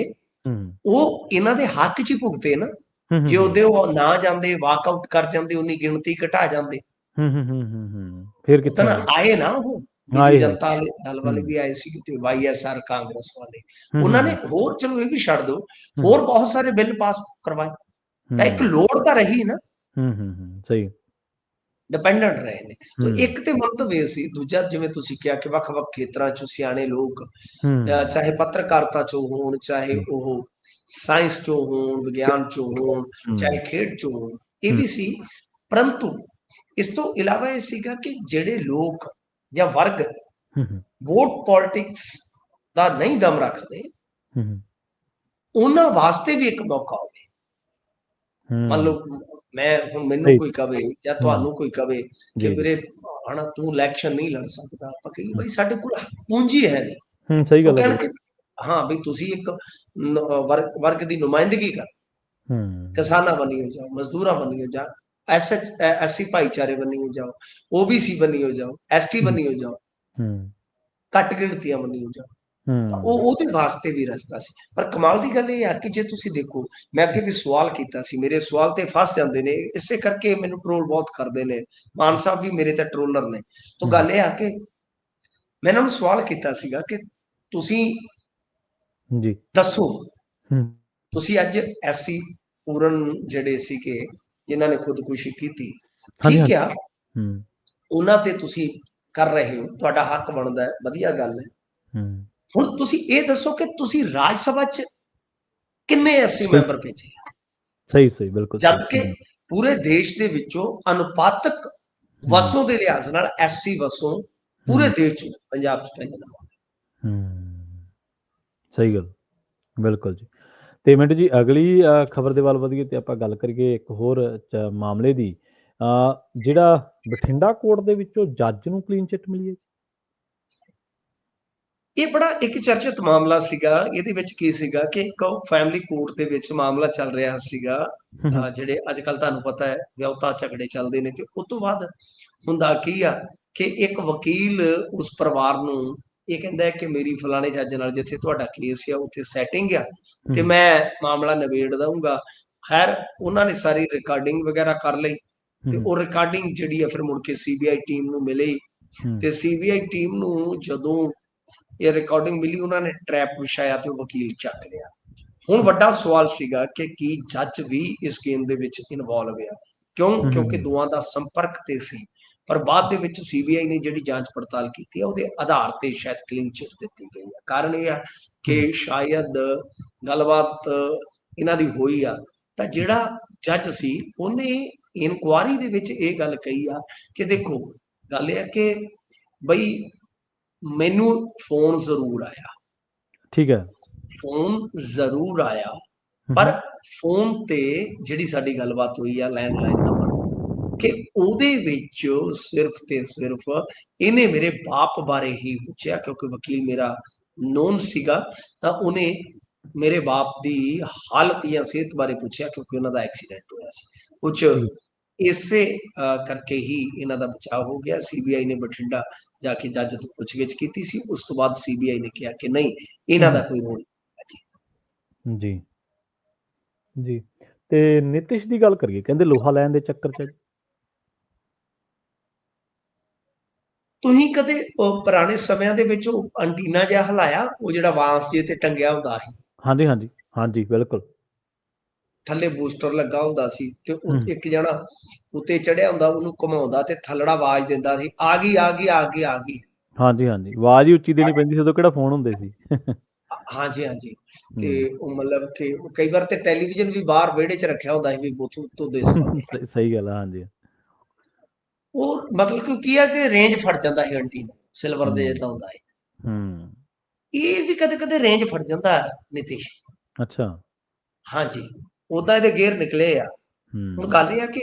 ਉਹ ਇਹਨਾਂ ਦੇ ਹੱਕ 'ਚ ਹੀ ਭੁਗਤੇ ਨਾ। ਜੇ ਉਹਦੇ ਉਹ ਨਾ ਜਾਂਦੇ, ਵਾਕਆਊਟ ਕਰ ਜਾਂਦੇ, ਉਨੀ ਗਿਣਤੀ ਘਟਾ ਜਾਂਦੇ, ਫਿਰ ਉਹ ਤਾਂ ਕਿੱਥੇ ਨਾ ਆਏ? ਆਏ ਨਾ, ਉਹ ਬੀਜੂ ਆਏ ਹੈ। ਜਨਤਾ ਵਾਲੇ ਦਲ ਵਾਲੇ ਹੂੰ, ਵੀ ਆਏ ਸੀ ਤੇ ਵਾਈਐਸਆਰ ਕਾਂਗਰਸ ਵਾਲੇ। ਹੂੰ, ਹੂੰ, ਉਹਨਾਂ ਨੇ ਹੂੰ, ਹੋਰ, ਚਲੋ ਇਹ ਵੀ ਛੱਡ ਦਿਓ, ਹੂੰ, ਹੋਰ ਬਹੁਤ ਸਾਰੇ ਬਿੱਲ ਪਾਸ ਕਰਵਾਏ। ਤਾਂ ਇੱਕ ਹੂੰ, ਲੋੜ ਤਾਂ ਰਹੀ ਨਾ, ਸਹੀ। ਡਿਪੈਂਡੈਂਟ ਰਹੇ ਨੇ। ਤਾਂ ਹੂੰ, ਇੱਕ ਤੇ ਮੰਤਵ ਇਹ ਸੀ, ਦੂਜਾ ਜਿਵੇਂ ਤੁਸੀਂ ਕਿਹਾ ਕਿ ਵੱਖ-ਵੱਖ ਖੇਤਰਾਂ 'ਚ ਸਿਆਣੇ ਲੋਕ, ਹੂੰ, ਚਾਹੇ ਪੱਤਰਕਾਰਤਾ 'ਚੋਂ ਹੋਣ, ਚਾਹੇ ਹੂੰ, ਉਹ ਸਾਇੰਸ 'ਚੋਂ ਹੋਣ, ਵਿਗਿਆਨ 'ਚੋਂ ਹੋਣ, ਚਾਹੇ ਹੂੰ, ਖੇਡ 'ਚੋਂ ਹੋਣ, ਇਹ ਹੂੰ, ਵੀ ਸੀ। ਪਰੰਤੂ ਇਸ ਤੋਂ ਇਲਾਵਾ ਇਹ ਸੀਗਾ ਕਿ ਜਿਹੜੇ ਲੋਕ ਜਾਂ ਵਰਗ ਹੂੰ, ਵੋਟ ਪੋਲਿਟਿਕਸ ਦਾ ਨਹੀਂ ਦਮ ਰੱਖਦੇ, ਹੂੰ, ਉਹਨਾਂ ਵਾਸਤੇ ਵੀ ਇੱਕ ਮੌਕਾ ਹੋਵੇ। ਮੰਨ ਹੂੰ, ਲਓ ਮੈਂ ਹੁਣ, ਮੈਨੂੰ ਸਹੀ। ਕੋਈ ਕਵੇ ਜਾਂ ਹੂੰ, ਤੁਹਾਨੂੰ ਕੋਈ ਕਵੇ ਕਿ ਜੀ, ਜੀ। ਵੀਰੇ ਹਨਾ ਤੂੰ ਇਲੈਕਸ਼ਨ ਨਹੀਂ ਲੜ ਸਕਦਾ, ਆਪਾਂ ਕਹੀਏ ਬਈ ਸਾਡੇ ਕੋਲ ਪੂੰਜੀ ਹੈ ਨਹੀਂ। ਸਹੀ ਉਹ ਗੱਲ ਹੈ ਕਹਿਣਗੇ ਬਿਲਕੁਲ। ਹਾਂ ਵੀ ਤੁਸੀਂ ਇੱਕ ਵਰਗ ਦੀ ਨੁਮਾਇੰਦਗੀ ਕਰ, ਹੂੰ, ਕਿਸਾਨਾਂ ਬੰਨੀ ਹੋ ਜਾਓ, ਮਜ਼ਦੂਰਾਂ ਬੰਨੀ ਹੋ ਜਾਓ, ਐਸਸੀ ਭਾਈਚਾਰੇ ਬੰਨੀ ਹੋ ਜਾਓ, ਓਬੀਸੀ ਬੰਨੀ ਹੋ ਜਾਓ, ਐਸਟੀ ਹੂੰ, ਬੰਨੀ ਹੋ ਜਾਓ, ਹੂੰ, ਘੱਟ ਗਿਣਤੀਆਂ ਬੰਨੀ ਹੋ ਜਾਓ। ਤਾਂ ਹੂੰ, ਉਹ ਉਹਦੇ ਵਾਸਤੇ ਵੀ ਰਸਤਾ ਸੀ। ਪਰ ਕਮਾਲ ਦੀ ਗੱਲ ਇਹ ਆ ਕਿ ਜੇ ਤੁਸੀਂ ਦੇਖੋ, ਮੈਂ ਅੱਗੇ ਵੀ ਸਵਾਲ ਕੀਤਾ ਸੀ, ਮੇਰੇ ਸਵਾਲ ਤੇ ਫਸ ਜਾਂਦੇ ਨੇ, ਇਸੇ ਕਰਕੇ ਮੈਨੂੰ ਟ੍ਰੋਲ ਬਹੁਤ ਕਰਦੇ ਨੇ। ਮਾਨ ਸਾਹਿਬ ਵੀ ਮੇਰੇ ਤੇ ਟ੍ਰੋਲਰ ਨੇ। ਤਾਂ ਹੂੰ, ਗੱਲ ਇਹ ਆ ਕਿ ਮੈਂ ਇਹਨਾਂ ਨੂੰ ਸਵਾਲ ਕੀਤਾ ਸੀਗਾ ਕਿ ਤੁਸੀਂ ਜੀ। ਦੱਸੋ, ਹੂੰ, ਤੁਸੀਂ ਅੱਜ ਐਸਸੀ ਪੂਰਨ ਜਿਹੜੇ ਸੀਗੇ, ਜਿਨ੍ਹਾਂ ਨੇ ਖੁਦਕੁਸ਼ੀ ਕੀਤੀ, ਹਾਂਜੀ, ਠੀਕ ਹਾਂਜੀ। ਆ, ਹੂੰ, ਉਹਨਾਂ ਤੇ ਤੁਸੀਂ ਕਰ ਰਹੇ ਹੋ, ਤੁਹਾਡਾ ਹੱਕ ਬਣਦਾ ਹੈ, ਵਧੀਆ ਗੱਲ ਹੈ। ਹੂੰ, ਹੁਣ ਤੁਸੀਂ ਇਹ ਦੱਸੋ ਕਿ ਤੁਸੀਂ ਰਾਜ ਸਭਾ 'ਚ ਕਿੰਨੇ ਐਸਸੀ ਸਹੀ, ਮੈਂਬਰ ਭੇਜੇ, ਸਹੀ, ਸਹੀ, ਬਿਲਕੁਲ ਸਹੀ। ਜਦ ਕਿ ਪੂਰੇ ਦੇਸ਼ ਦੇ ਵਿੱਚੋਂ ਅਨੁਪਾਤਕ ਹੂੰ, ਵਸੋਂ ਦੇ ਲਿਹਾਜ਼ ਨਾਲ ਐਸਸੀ ਵਸੋਂ ਪੂਰੇ ਹੂੰ, ਦੇਸ਼ 'ਚ ਪੰਜਾਬ 'ਚ ਪਹਿਲੇ ਨੰਬਰ ਤੇ। ਹੂੰ, ਸਹੀ ਗੱਲ, ਬਿਲਕੁਲ ਜੀ। ਤੇ ਮਿੰਟੂ ਜੀ, ਅਗਲੀ ਖਬਰ ਦੇ ਵੱਲ ਵਧੀਏ ਤੇ ਆਪਾਂ ਗੱਲ ਕਰੀਏ ਇੱਕ ਹੋਰ ਮਾਮਲੇ ਦੀ। ਜਿਹੜਾ ਬਠਿੰਡਾ ਕੋਰਟ ਦੇ ਵਿੱਚੋਂ ਜੱਜ ਨੂੰ ਕਲੀਨ ਚਿੱਟ ਮਿਲੀ ਹੈ ਜੀ? ਇਹ ਬੜਾ ਇੱਕ ਚਰਚਿਤ ਮਾਮਲਾ ਸੀਗਾ। ਇਹਦੇ ਵਿੱਚ ਕੀ ਸੀਗਾ ਕਿ ਇੱਕ ਫੈਮਿਲੀ ਕੋਰਟ ਦੇ ਵਿੱਚ ਮਾਮਲਾ ਚੱਲ ਰਿਹਾ ਸੀਗਾ। ਹੂੰ, ਹੂੰ, ਜਿਹੜੇ ਅੱਜ ਕੱਲ੍ਹ ਤੁਹਾਨੂੰ ਪਤਾ ਹੈ ਵਿਆਹੁਤਾ ਝਗੜੇ ਚੱਲਦੇ ਨੇ, ਤੇ ਉਸ ਤੋਂ ਬਾਅਦ ਹੁੰਦਾ ਕੀ ਆ ਕਿ ਇੱਕ ਵਕੀਲ ਉਸ ਪਰਿਵਾਰ ਨੂੰ ਇਹ ਕਹਿੰਦਾ ਹੈ ਕਿ ਮੇਰੀ ਫਲਾਣੇ ਜੱਜ ਨਾਲ ਜਿੱਥੇ ਤੁਹਾਡਾ ਕੇਸ ਆ ਉੱਥੇ ਸੈਟਿੰਗ ਆ, ਹੂੰ, ਤੇ ਮੈਂ ਮਾਮਲਾ ਨਿਬੇੜ ਦਊਂਗਾ। ਖੈਰ ਉਹਨਾਂ ਨੇ ਸਾਰੀ ਰਿਕਾਰਡਿੰਗ ਵਗੈਰਾ ਕਰ ਲਈ, ਤੇ ਹੂੰ, ਉਹ ਰਿਕਾਰਡਿੰਗ ਜਿਹੜੀ ਆ ਫਿਰ ਮੁੜ ਕੇ ਸੀਬੀਆਈ ਟੀਮ ਨੂੰ ਮਿਲੀ। ਹੂੰ, ਤੇ ਸੀਬੀਆਈ ਟੀਮ ਨੂੰ ਜਦੋਂ ਇਹ ਰਿਕਾਰਡਿੰਗ ਮਿਲੀ, ਉਹਨਾਂ ਨੇ ਟਰੈਪ ਵਿਛਾਇਆ ਤੇ ਉਹ ਵਕੀਲ ਚੱਕ ਲਿਆ। ਹੁਣ ਵੱਡਾ ਸਵਾਲ ਸੀਗਾ ਕਿ ਕੀ ਜੱਜ ਵੀ ਇਸ ਗੇਮ ਦੇ ਵਿੱਚ ਇਨਵੋਲਵ ਆ? ਕਿਉਂ? ਹੂੰ, ਕਿਉਂਕਿ ਹੂੰ, ਦੋਵਾਂ ਦਾ ਸੰਪਰਕ ਤੇ ਸੀ। ਪਰ ਬਾਅਦ ਦੇ ਵਿੱਚ ਸੀਬੀਆਈ ਨੇ ਜਿਹੜੀ ਜਾਂਚ ਪੜਤਾਲ ਕੀਤੀ ਹੈ, ਉਹਦੇ ਆਧਾਰ ਤੇ ਸ਼ਾਇਦ ਕਲੀਨ ਚਿੱਟ ਦਿੱਤੀ ਗਈ ਹੈ। ਕਾਰਨ ਇਹ ਆ ਹੂੰ, ਕਿ ਸ਼ਾਇਦ ਗੱਲਬਾਤ ਇਹਨਾਂ ਦੀ ਹੋਈ ਆ। ਤਾਂ ਜਿਹੜਾ ਜੱਜ ਸੀ, ਉਹਨੇ ਇਨਕੁਆਰੀ ਦੇ ਵਿੱਚ ਇਹ ਗੱਲ ਕਹੀ ਆ ਕਿ ਦੇਖੋ, ਗੱਲ ਇਹ ਆ ਕਿ ਬਈ ਮੈਨੂੰ ਫੋਨ ਜ਼ਰੂਰ ਆਇਆ, ਠੀਕ ਹੈ। ਫੋਨ ਜ਼ਰੂਰ ਆਇਆ, ਹੂੰ, ਪਰ ਹੂੰ, ਫੋਨ ਤੇ ਜਿਹੜੀ ਸਾਡੀ ਗੱਲਬਾਤ ਹੋਈ ਆ ਲੈਂਡਲਾਈਨ ਨੰਬਰ, ਕਿ ਉਹਦੇ ਵਿੱਚ ਸਿਰਫ ਤੇ ਸਿਰਫ ਇਹਨੇ ਮੇਰੇ ਬਾਪ ਬਾਰੇ ਹੀ ਪੁੱਛਿਆ, ਕਿਉਂਕਿ ਵਕੀਲ ਮੇਰਾ ਨੋਨ ਸੀਗਾ। ਤਾਂ ਉਹਨੇ ਮੇਰੇ ਬਾਪ ਦੀ ਹਾਲਤ ਜਾਂ ਸਿਹਤ ਬਾਰੇ ਪੁੱਛਿਆ, ਕਿਉਂਕਿ ਉਹਨਾਂ ਦਾ ਐਕਸੀਡੈਂਟ ਹੋਇਆ ਸੀ ਕੁਛ। ਠੀਕ। ਇਸੇ ਕਰਕੇ ਹੀ ਇਹਨਾਂ ਦਾ ਬਚਾਅ ਹੋ ਗਿਆ। ਸੀਬੀਆਈ ਨੇ ਬਠਿੰਡਾ ਜਾ ਕੇ ਜੱਜ ਤੋਂ ਪੁੱਛਗਿੱਛ ਕੀਤੀ ਸੀ। ਉਸ ਤੋਂ ਬਾਅਦ ਸੀਬੀਆਈ ਨੇ ਕਿਹਾ ਕਿ ਨਹੀਂ, ਹੂੰ, ਇਹਨਾਂ ਦਾ ਹੂੰ, ਕੋਈ ਰੋਲ ਨਹੀਂ ਜੀ। ਜੀ, ਜੀ। ਤੇ ਨਿਤਿਸ਼ ਦੀ ਗੱਲ ਕਰੀਏ, ਕਹਿੰਦੇ ਲੋਹਾ ਲੈਣ ਦੇ ਚੱਕਰ 'ਚ ਹੈ ਜੀ। ਤੁਸੀਂ ਕਦੇ ਪੁਰਾਣੇ ਸਮਿਆਂ ਦੇ ਵਿੱਚ ਉਹ ਅੰਟੀਨਾ ਜਿਹਾ ਹਿਲਾਇਆ, ਉਹ ਜਿਹੜਾ ਬਾਂਸ ਜੇ ਤੇ ਟੰਗਿਆ ਹੁੰਦਾ ਸੀ, ਹਾਂਜੀ, ਹਾਂਜੀ, ਹਾਂਜੀ, ਬਿਲਕੁਲ। ਥੱਲੇ ਬੂਸਟਰ ਲੱਗਾ ਹੁੰਦਾ ਸੀ, ਤੇ ਹੂੰ, ਇੱਕ ਜਣਾ ਉੱਤੇ ਚੜਿਆ ਹੁੰਦਾ, ਉਹਨੂੰ ਘੁਮਾਉਂਦਾ ਤੇ ਥੱਲੜਾ ਆਵਾਜ਼ ਦਿੰਦਾ ਸੀ, ਆ ਗਈ ਆ ਗਈ ਆ ਗਈ ਆ ਗਈ। ਹਾਂਜੀ, ਹਾਂਜੀ, ਆਵਾਜ਼ ਹੀ ਉੱਚੀ ਦੇਣੀ ਪੈਂਦੀ ਸੀ, ਉਦੋਂ ਕਿਹੜਾ ਫੋਨ ਹੁੰਦੇ ਸੀ। ਹਾਂਜੀ ਹਾਂਜੀ। ਤੇ ਹੂੰ। ਉਹ ਮਤਲਬ ਕਿ ਕਈ ਵਾਰ ਤੇ ਟੈਲੀਵਿਜ਼ਨ ਵੀ ਬਾਹਰ ਵਿਹੜੇ 'ਚ ਰੱਖਿਆ ਹੁੰਦਾ ਸੀ ਵੀ ਉੱਤੋਂ ਦੇ ਸਕਾਵੇ। ਸਹੀ ਗੱਲ ਆ, ਹਾਂਜੀ। ਉਹ ਮਤਲਬ ਕਿ ਕੀ ਆ ਕਿ ਰੇਂਜ ਫੜ ਜਾਂਦਾ ਸੀ ਅੰਟੀ ਨੂੰ, ਸਿਲਵਰ ਦੇ ਹੂੰ, ਜਿਹਾ ਹੁੰਦਾ ਹੈ। ਹੂੰ, ਇਹ ਵੀ ਕਦੇ ਕਦੇ ਰੇਂਜ ਫੜ ਜਾਂਦਾ ਹੈ ਨਿਤਿਸ਼। ਅੱਛਾ। ਹਾਂਜੀ, ਉਦਾਂ ਇਹਦੇ ਗੇਅਰ ਨਿਕਲੇ ਆ। ਹੁਣ ਹੂੰ, ਗੱਲ ਇਹ ਆ ਕਿ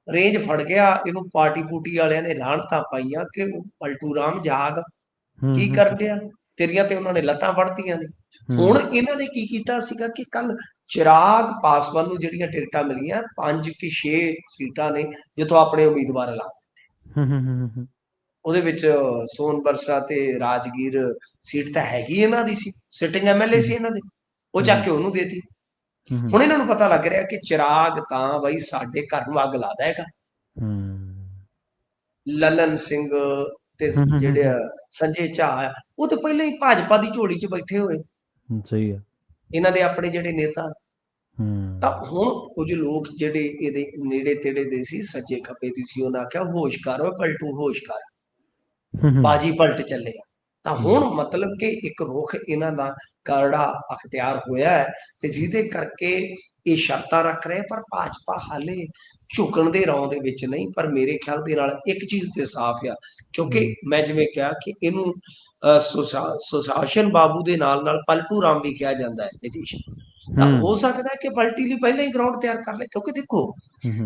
ਰੇਂਜ ਫੜ ਗਿਆ ਇਹਨੂੰ, ਪਾਰਟੀ ਪੂਟੀ ਵਾਲਿਆਂ ਨੇ ਲਾਹਣਤਾਂ ਪਾਈਆਂ ਕਿ ਪਲਟੂ ਰਾਮ ਜਾਗ, ਹੂੰ, ਕੀ ਹੂੰ, ਕਰਨ ਡਿਆ, ਤੇਰੀਆਂ ਤੇ ਉਹਨਾਂ ਨੇ ਲੱਤਾਂ ਫੜਤੀਆਂ ਨੇ। ਹੁਣ ਹੂੰ, ਇਹਨਾਂ ਨੇ ਕੀ ਕੀਤਾ ਸੀਗਾ ਕਿ ਕੱਲ ਚਿਰਾਗ ਪਾਸਵਾਨ ਨੂੰ ਜਿਹੜੀਆਂ ਟਿਕਟਾਂ ਮਿਲੀਆਂ, 5 ਕਿ 6 ਸੀਟਾਂ ਨੇ ਜਿੱਥੋਂ ਆਪਣੇ ਉਮੀਦਵਾਰ ਐਲਾਨ, ਹੂੰ, ਹੂੰ, ਹੂੰ, ਹੂੰ, ਉਹਦੇ ਵਿੱਚ ਸੋਨਬਰਸਾ ਤੇ ਰਾਜਗੀਰ ਸੀਟ ਤਾਂ ਹੈਗੀ ਇਹਨਾਂ ਦੀ ਸੀ, ਸਿਟਿੰਗ ਐਮਐਲਏ ਸੀ ਇਹਨਾਂ ਦੇ, ਉਹ ਚੱਕ ਹੂੰ, ਕੇ ਉਹਨੂੰ ਦੇਤੀ। ਹੂੰ, ਹੁਣ ਇਹਨਾਂ ਨੂੰ ਪਤਾ ਲੱਗ ਰਿਹਾ ਕਿ ਚਿਰਾਗ ਤਾਂ ਬਈ ਸਾਡੇ ਘਰ ਨੂੰ ਅੱਗ ਲਾ ਦੇਗਾ। ਹੂੰ, ਲਲਨ ਸਿੰਘ ਤੇ ਜਿਹੜੇ ਆ ਸੰਜੇ ਝਾਅ ਆ, ਉਹ ਤੇ ਪਹਿਲਾਂ ਹੀ ਭਾਜਪਾ ਦੀ ਝੋਲੀ 'ਚ ਬੈਠੇ ਹੋਏ, ਸਹੀ ਹੈ। ਇਹਨਾਂ ਦੇ ਆਪਣੇ ਜਿਹੜੇ ਨੇਤਾ। ਤਾਂ ਹੂੰ ਹੁਣ ਕੁਝ ਲੋਕ ਜਿਹੜੇ ਇਹਦੇ ਨੇੜੇ ਤੇੜੇ ਦੇ ਸੀ, ਸੱਜੇ ਖੱਬੇ ਦੀ ਸੀ, ਉਹਨਾਂ ਆਖਿਆ ਹੋਸ਼ ਕਰ ਓਏ ਪਲਟੂ, ਹੋਸ਼ ਕਰ, ਬਾਜੀ ਪਲਟ ਚੱਲੇ ਆ। ਤਾਂ ਹੁਣ ਮਤਲਬ ਕਿ ਇੱਕ ਰੁਖ ਇਹਨਾਂ ਦਾ ਕਰੜਾ ਅਖਤਿਆਰ ਹੋਇਆ ਹੈ, ਤੇ ਜਿਹਦੇ ਕਰਕੇ ਇਹ ਸ਼ਰਤਾਂ ਰੱਖ ਰਹੇ। ਪਰ ਭਾਜਪਾ ਹਾਲੇ ਝੁਕਣ ਦੇ ਰੌਂ ਦੇ ਵਿੱਚ ਨਹੀਂ। ਪਰ ਮੇਰੇ ਖਿਆਲ ਦੇ ਨਾਲ ਇੱਕ ਚੀਜ਼ ਤੇ ਸਾਫ਼ ਆ, ਕਿਉਂਕਿ ਮੈਂ ਜਿਵੇਂ ਕਿਹਾ ਕਿ ਇਹਨੂੰ ਸੁਸ਼ਾਸਨ ਬਾਬੂ ਦੇ ਨਾਲ ਨਾਲ ਪਲਟੂ ਰਾਮ ਵੀ ਕਿਹਾ ਜਾਂਦਾ ਹੈ ਨਿਤੀਸ਼ ਨੂੰ। ਤਾਂ ਹੋ ਸਕਦਾ ਹੈ ਕਿ ਪਲਟੀ ਲਈ ਪਹਿਲਾਂ ਹੀ ਗਰਾਊਂਡ ਤਿਆਰ ਕਰ ਲੈ, ਕਿਉਂਕਿ ਦੇਖੋ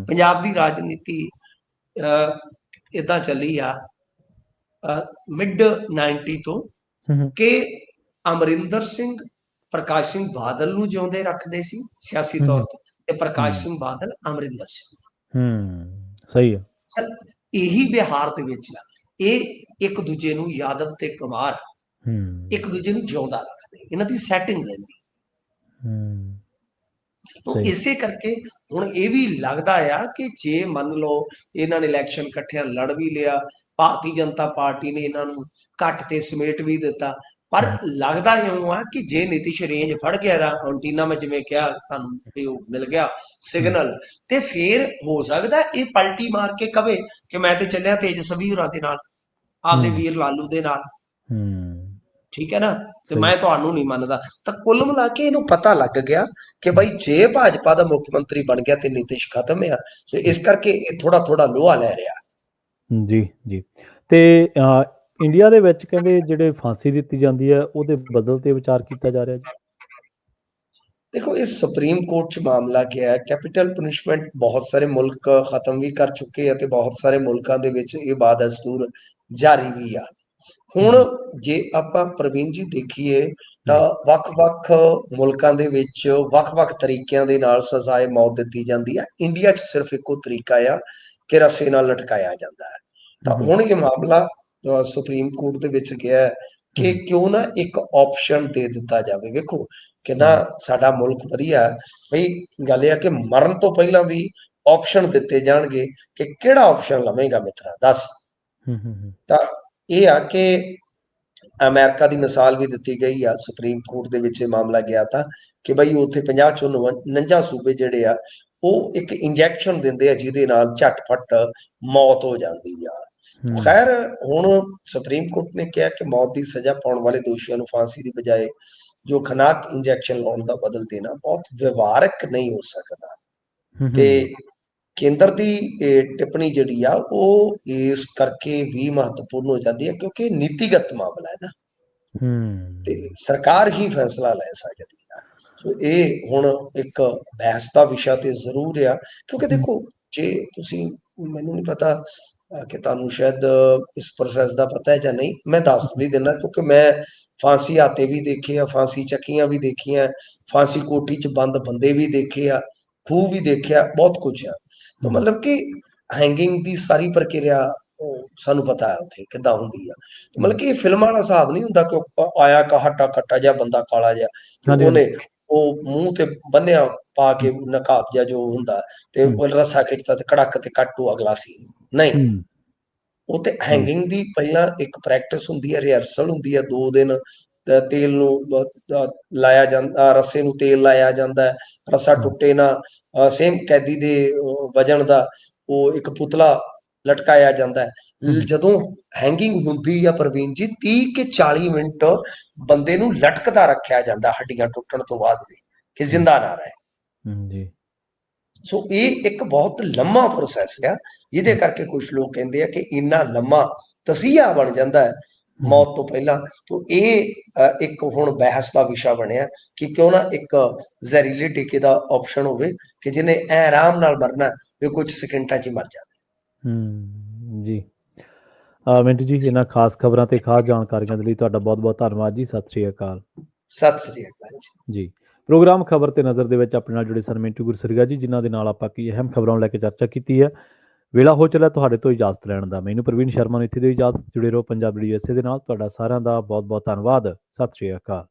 ਪੰਜਾਬ ਦੀ ਰਾਜਨੀਤੀ ਏਦਾਂ ਚੱਲੀ ਆ ਮਿਡ 90 ਤੋਂ ਕਿ ਅਮਰਿੰਦਰ ਸਿੰਘ ਪ੍ਰਕਾਸ਼ ਸਿੰਘ ਬਾਦਲ ਨੂੰ ਜਿਉਂਦੇ ਰੱਖਦੇ ਸੀ ਸਿਆਸੀ ਤੌਰ ਤੇ ਪ੍ਰਕਾਸ਼ ਸਿੰਘ ਬਾਦਲ ਅਮਰਿੰਦਰ ਸਿੰਘ। ਸਹੀ ਹੈ। ਇਹੀ ਬਿਹਾਰ ਦੇ ਵਿੱਚ ਆ, ਇਹ ਇੱਕ ਦੂਜੇ ਨੂੰ ਯਾਦਵ ਤੇ ਕੁਮਾਰ ਇੱਕ ਦੂਜੇ ਨੂੰ ਜਿਉਂਦਾ ਰੱਖਦੇ, ਇਹਨਾਂ ਦੀ ਸੈਟਿੰਗ ਰਹਿੰਦੀ। ਤਾਂ ਇਸੇ ਕਰਕੇ ਹੁਣ ਇਹ ਵੀ ਲੱਗਦਾ ਆ ਕਿ ਜੇ ਮੰਨ ਲਓ ਇਹਨਾਂ ਨੇ ਇਲੈਕਸ਼ਨ ਇਕੱਠਿਆਂ ਲੜ ਵੀ ਲਿਆ, ਭਾਰਤੀ ਜਨਤਾ ਪਾਰਟੀ ਨੇ ਇਹਨਾਂ ਨੂੰ ਘੱਟ ਤੇ ਸਮੇਟ ਵੀ ਦਿੱਤਾ, ਪਰ ਲੱਗਦਾ ਇਉਂ ਆ ਕਿ ਜੇ ਨਿਤਿਸ਼ ਰੇਂਜ ਫੜ ਗਿਆ ਦਾ ਐਂਟੀਨਾ, ਮੈਂ ਜਿਵੇਂ ਕਿਹਾ ਤੁਹਾਨੂੰ ਵੀ ਉਹ ਮਿਲ ਗਿਆ ਸਿਗਨਲ, ਤੇ ਫੇਰ ਹੋ ਸਕਦਾ ਇਹ ਪਲਟੀ ਮਾਰ ਕੇ ਕਵੇ ਕਿ ਮੈਂ ਤੇ ਚੱਲਿਆ ਤੇਜਸਵੀ ਹੋਰਾਂ ਦੇ ਨਾਲ, ਆਪਦੇ ਵੀਰ ਲਾਲੂ ਦੇ ਨਾਲ। ਠੀਕ ਹੈ ਨਾ, ਤੇ ਮੈਂ ਤੁਹਾਨੂੰ ਨਹੀਂ ਮੰਨਦਾ। ਤਾਂ ਕੁੱਲ ਮਿਲਾ ਕੇ ਇਹਨੂੰ ਪਤਾ ਲੱਗ ਗਿਆ ਕਿ ਬਾਈ ਜੇ ਭਾਜਪਾ ਦਾ ਮੁੱਖ ਮੰਤਰੀ ਬਣ ਗਿਆ ਤੇ ਨਿਤਿਸ਼ ਖਤਮ ਆ। ਸੋ ਇਸ ਕਰਕੇ ਇਹ ਥੋੜਾ ਥੋੜਾ ਲੋਹਾ ਲੈ ਰਿਹਾ। ਜੀ ਜੀ। ਤੇ ਇੰਡੀਆ ਦੇ ਵਿੱਚ ਕਹਿੰਦੇ ਜਿਹੜੇ ਫਾਂਸੀ ਦਿੱਤੀ ਜਾਂਦੀ ਹੈ ਉਹਦੇ ਬਦਲ ਤੇ ਵਿਚਾਰ ਕੀਤਾ ਜਾ ਰਿਹਾ ਜੀ। ਦੇਖੋ, ਇਹ ਸੁਪਰੀਮ ਕੋਰਟ 'ਚ ਮਾਮਲਾ ਗਿਆ ਹੈ। ਕੈਪੀਟਲ ਪਨਿਸ਼ਮੈਂਟ ਬਹੁਤ ਸਾਰੇ ਮੁਲਕ ਖਤਮ ਵੀ ਕਰ ਚੁੱਕੇ ਆ ਤੇ ਬਹੁਤ ਸਾਰੇ ਮੁਲਕਾਂ ਦੇ ਵਿੱਚ ਇਹ ਬਾਦਸਤੂਰ ਜਾਰੀ ਵੀ ਆ। ਹੁਣ ਜੇ ਆਪਾਂ ਪ੍ਰਵੀਨ ਜੀ ਦੇਖੀਏ ਤਾਂ ਵੱਖ-ਵੱਖ ਮੁਲਕਾਂ ਦੇ ਵਿੱਚ ਵੱਖ-ਵੱਖ ਤਰੀਕਿਆਂ ਦੇ ਨਾਲ ਸਜ਼ਾਏ ਮੌਤ ਦਿੱਤੀ ਜਾਂਦੀ ਹੈ। ਇੰਡੀਆ 'ਚ ਸਿਰਫ ਇੱਕੋ ਤਰੀਕਾ ਆ ਕਿ ਰੱਸੇ ਨਾਲ ਲਟਕਾਇਆ ਜਾਂਦਾ ਹੈ। ਤਾਂ ਹੁਣ ਇਹ ਮਾਮਲਾ ਸੁਪਰੀਮ ਕੋਰਟ ਦੇ ਵਿੱਚ ਗਿਆ ਕਿ ਕਿਉਂ ਨਾ ਇੱਕ ਆਪਸ਼ਨ ਦੇ ਦਿੱਤਾ ਜਾਵੇ। ਵੇਖੋ ਕਿੰਨਾ ਸਾਡਾ ਮੁਲਕ ਵਧੀਆ ਬਈ, ਗੱਲ ਇਹ ਆ ਕਿ ਮਰਨ ਤੋਂ ਪਹਿਲਾਂ ਵੀ ਆਪਸ਼ਨ ਦਿੱਤੇ ਜਾਣਗੇ ਕਿ ਕਿਹੜਾ ਆਪਸ਼ਨ ਲਵੇਂਗਾ ਮਿੱਤਰਾ ਦੱਸ। ਤਾਂ ਇਹ ਆ ਕਿ ਅਮਰੀਕਾ ਦੀ ਮਿਸਾਲ ਵੀ ਦਿੱਤੀ ਗਈ ਆ। ਸੁਪਰੀਮ ਕੋਰਟ ਦੇ ਵਿੱਚ ਇਹ ਮਾਮਲਾ ਗਿਆ ਤਾਂ ਕਿ ਬਈ ਉੱਥੇ 50 ਚੋਂ 49 ਸੂਬੇ ਜਿਹੜੇ ਆ ਉਹ ਇੱਕ ਇੰਜੈਕਸ਼ਨ ਦਿੰਦੇ ਆ ਜਿਹਦੇ ਨਾਲ ਝਟਫਟ ਮੌਤ ਹੋ ਜਾਂਦੀ ਆ। ਖੈਰ ਹੁਣ ਸੁਪਰੀਮ ਕੋਰਟ ਨੇ ਕਿਹਾ ਕਿ ਮੌਤ ਦੀ ਸਜ਼ਾ ਪਾਉਣ ਵਾਲੇ ਦੋਸ਼ੀਆਂ ਨੂੰ ਫਾਂਸੀ ਦੀ ਬਜਾਏ ਜੋ ਖਨਾਕ ਇੰਜੈਕਸ਼ਨ ਲਾਉਣ ਦਾ ਬਦਲ ਦੇਣਾ ਬਹੁਤ ਵਿਵਹਾਰਕ ਨਹੀਂ ਹੋ ਸਕਦਾ। ਤੇ ਕੇਂਦਰ ਦੀ ਟਿੱਪਣੀ ਜਿਹੜੀ ਆ ਉਹ ਇਸ ਕਰਕੇ ਵੀ ਮਹੱਤਵਪੂਰਨ ਹੋ ਜਾਂਦੀ ਹੈ ਕਿਉਂਕਿ ਨੀਤੀਗਤ ਮਾਮਲਾ ਹੈ ਨਾ, ਤੇ ਸਰਕਾਰ ਹੀ ਫੈਸਲਾ ਲੈ ਸਕਦੀ ਆ। ਸੋ ਇਹ ਹੁਣ ਇੱਕ ਬਹਿਸ ਦਾ ਵਿਸ਼ਾ ਤੇ ਜ਼ਰੂਰ ਆ, ਕਿਉਂਕਿ ਦੇਖੋ ਜੇ ਤੁਸੀਂ, ਮੈਨੂੰ ਨਹੀਂ ਪਤਾ ਕਿ ਤੁਹਾਨੂੰ ਸ਼ਾਇਦ ਇਸ ਪ੍ਰੋਸੈਸ ਦਾ ਪਤਾ ਹੈ ਜਾਂ ਨਹੀਂ, ਮੈਂ ਦੱਸ ਵੀ ਦਿੰਦਾ ਕਿਉਂਕਿ ਮੈਂ ਫਾਂਸੀ ਹਾਤੇ ਵੀ ਦੇਖੇ ਆ, ਫਾਂਸੀ ਚੱਕੀਆਂ ਵੀ ਦੇਖੀਆਂ, ਫਾਂਸੀ ਕੋਠੀ 'ਚ ਬੰਦ ਬੰਦੇ ਵੀ ਦੇਖੇ ਆ, ਖੂਹ ਵੀ ਦੇਖਿਆ, ਬਹੁਤ ਕੁਝ ਆ। ਤਾਂ ਮਤਲਬ ਕਿ ਹੈਂਗਿੰਗ ਦੀ ਸਾਰੀ ਪ੍ਰਕਿਰਿਆ ਸਾਨੂੰ ਪਤਾ ਹੈ ਉੱਥੇ ਕਿੱਦਾਂ ਹੁੰਦੀ ਆ। ਮਤਲਬ ਕਿ ਇਹ ਫਿਲਮਾਂ ਦਾ ਹਿਸਾਬ ਨਹੀਂ ਹੁੰਦਾ ਕਿ ਆਇਆ ਹੱਟਾ ਕੱਟਾ ਜਿਹਾ ਬੰਦਾ ਕਾਲਾ ਜਿਹਾ ਤੇ ਉਹਨੇ ਉਹ ਮੂੰਹ ਤੇ ਬੰਨਿਆ ਪਾ ਕੇ ਨਕਾਬ ਜਿਹਾ ਜੋ ਹੁੰਦਾ ਤੇ ਉਹ ਰੱਸਾ ਖਿੱਚਦਾ ਤੇ ਕੜਕ ਤੇ ਕੱਟੂ ਅਗਲਾ ਸੀ ਨਹੀਂ। ਉਹ ਤੇ ਹੈਂਗਿੰਗ ਦੀ ਪਹਿਲਾਂ ਇੱਕ ਪ੍ਰੈਕਟਿਸ ਹੁੰਦੀ ਹੈ, ਰਿਹਰਸਲ ਹੁੰਦੀ ਹੈ। 2 ਦਿਨ ਤੇਲ ਨੂੰ ਲਾਇਆ ਜਾਂਦਾ, ਰੱਸੇ ਨੂੰ ਤੇਲ ਲਾਇਆ ਜਾਂਦਾ, ਰੱਸਾ ਟੁੱਟੇ ਨਾ। ਸੇਮ ਕੈਦੀ ਦੇ ਵਜਨ ਦਾ ਉਹ ਇੱਕ ਪੁਤਲਾ ਲਟਕਾਇਆ ਜਾਂਦਾ ਹੈ। ਜਦੋਂ ਹੈਂਗਿੰਗ ਹੁੰਦੀ ਆ ਪ੍ਰਵੀਨ ਜੀ 30 ਕੇ 40 ਮਿੰਟ ਬੰਦੇ ਨੂੰ ਲਟਕਦਾ ਰੱਖਿਆ ਜਾਂਦਾ ਹੱਡੀਆਂ ਟੁੱਟਣ ਤੋਂ ਬਾਅਦ ਵੀ ਕਿ ਜ਼ਿੰਦਾ ਨਾ ਰਹੇ। ਸੋ ਇਹ ਇੱਕ ਬਹੁਤ ਲੰਮਾ ਪ੍ਰੋਸੈਸ ਆ, ਜਿਹਦੇ ਕਰਕੇ ਕੁਝ ਲੋਕ ਕਹਿੰਦੇ ਆ ਕਿ ਇੰਨਾ ਲੰਮਾ ਤਸੀਹਾ ਬਣ ਜਾਂਦਾ ਹੈ ਮੌਤ ਤੋਂ ਪਹਿਲਾਂ। ਤੋਂ ਇਹ ਇੱਕ ਹੁਣ ਬਹਿਸ ਦਾ ਵਿਸ਼ਾ ਬਣਿਆ ਕਿ ਕਿਉਂ ਨਾ ਇੱਕ ਜ਼ਹਿਰੀਲੇ ਟੀਕੇ ਦਾ ਆਪਸ਼ਨ ਹੋਵੇ ਕਿ ਜਿਹਨੇ ਆਰਾਮ ਨਾਲ ਮਰਨਾ ਵੀ ਕੁਝ ਸਕਿੰਟਾਂ 'ਚ ਹੀ ਮਰ ਜਾਵੇ। ਜੀ ਮਿੰਟੂ ਜੀ, ਇਹਨਾਂ ਖਾਸ ਖਬਰਾਂ ਤੇ ਖਾਸ ਜਾਣਕਾਰੀਆਂ ਦੇ ਲਈ ਤੁਹਾਡਾ ਬਹੁਤ ਬਹੁਤ ਧੰਨਵਾਦ ਜੀ। ਸਤਿ ਸ਼੍ਰੀ ਅਕਾਲ। ਸਤਿ ਸ਼੍ਰੀ ਅਕਾਲ ਜੀ। ਪ੍ਰੋਗਰਾਮ ਖਬਰ ਤੇ ਨਜ਼ਰ ਦੇ ਵਿੱਚ ਆਪਣੇ ਨਾਲ ਜੁੜੇ ਸਨ ਮਿੰਟੂ ਗੁਰਸਰੀਆ ਜੀ, ਜਿਨ੍ਹਾਂ ਦੇ ਨਾਲ ਆਪਾਂ ਕੀ ਅਹਿਮ ਖਬਰਾਂ ਨੂੰ ਲੈ ਕੇ ਚਰਚਾ ਕੀਤੀ ਹੈ। ਵੇਲਾ ਹੋ ਚੱਲਿਆ ਤੁਹਾਡੇ ਤੋਂ ਇਜਾਜ਼ਤ ਲੈਣ ਦਾ। ਮੈਨੂੰ ਪ੍ਰਵੀਨ ਸ਼ਰਮਾ ਨੂੰ ਇੱਥੇ ਦੇ ਇਜਾਜ਼ਤ। ਜੁੜੇ ਰਹੋ ਪੰਜਾਬੀ USA ਦੇ ਨਾਲ। ਤੁਹਾਡਾ ਸਾਰਿਆਂ ਦਾ ਬਹੁਤ ਬਹੁਤ ਧੰਨਵਾਦ। ਸਤਿ ਸ਼੍ਰੀ ਅਕਾਲ।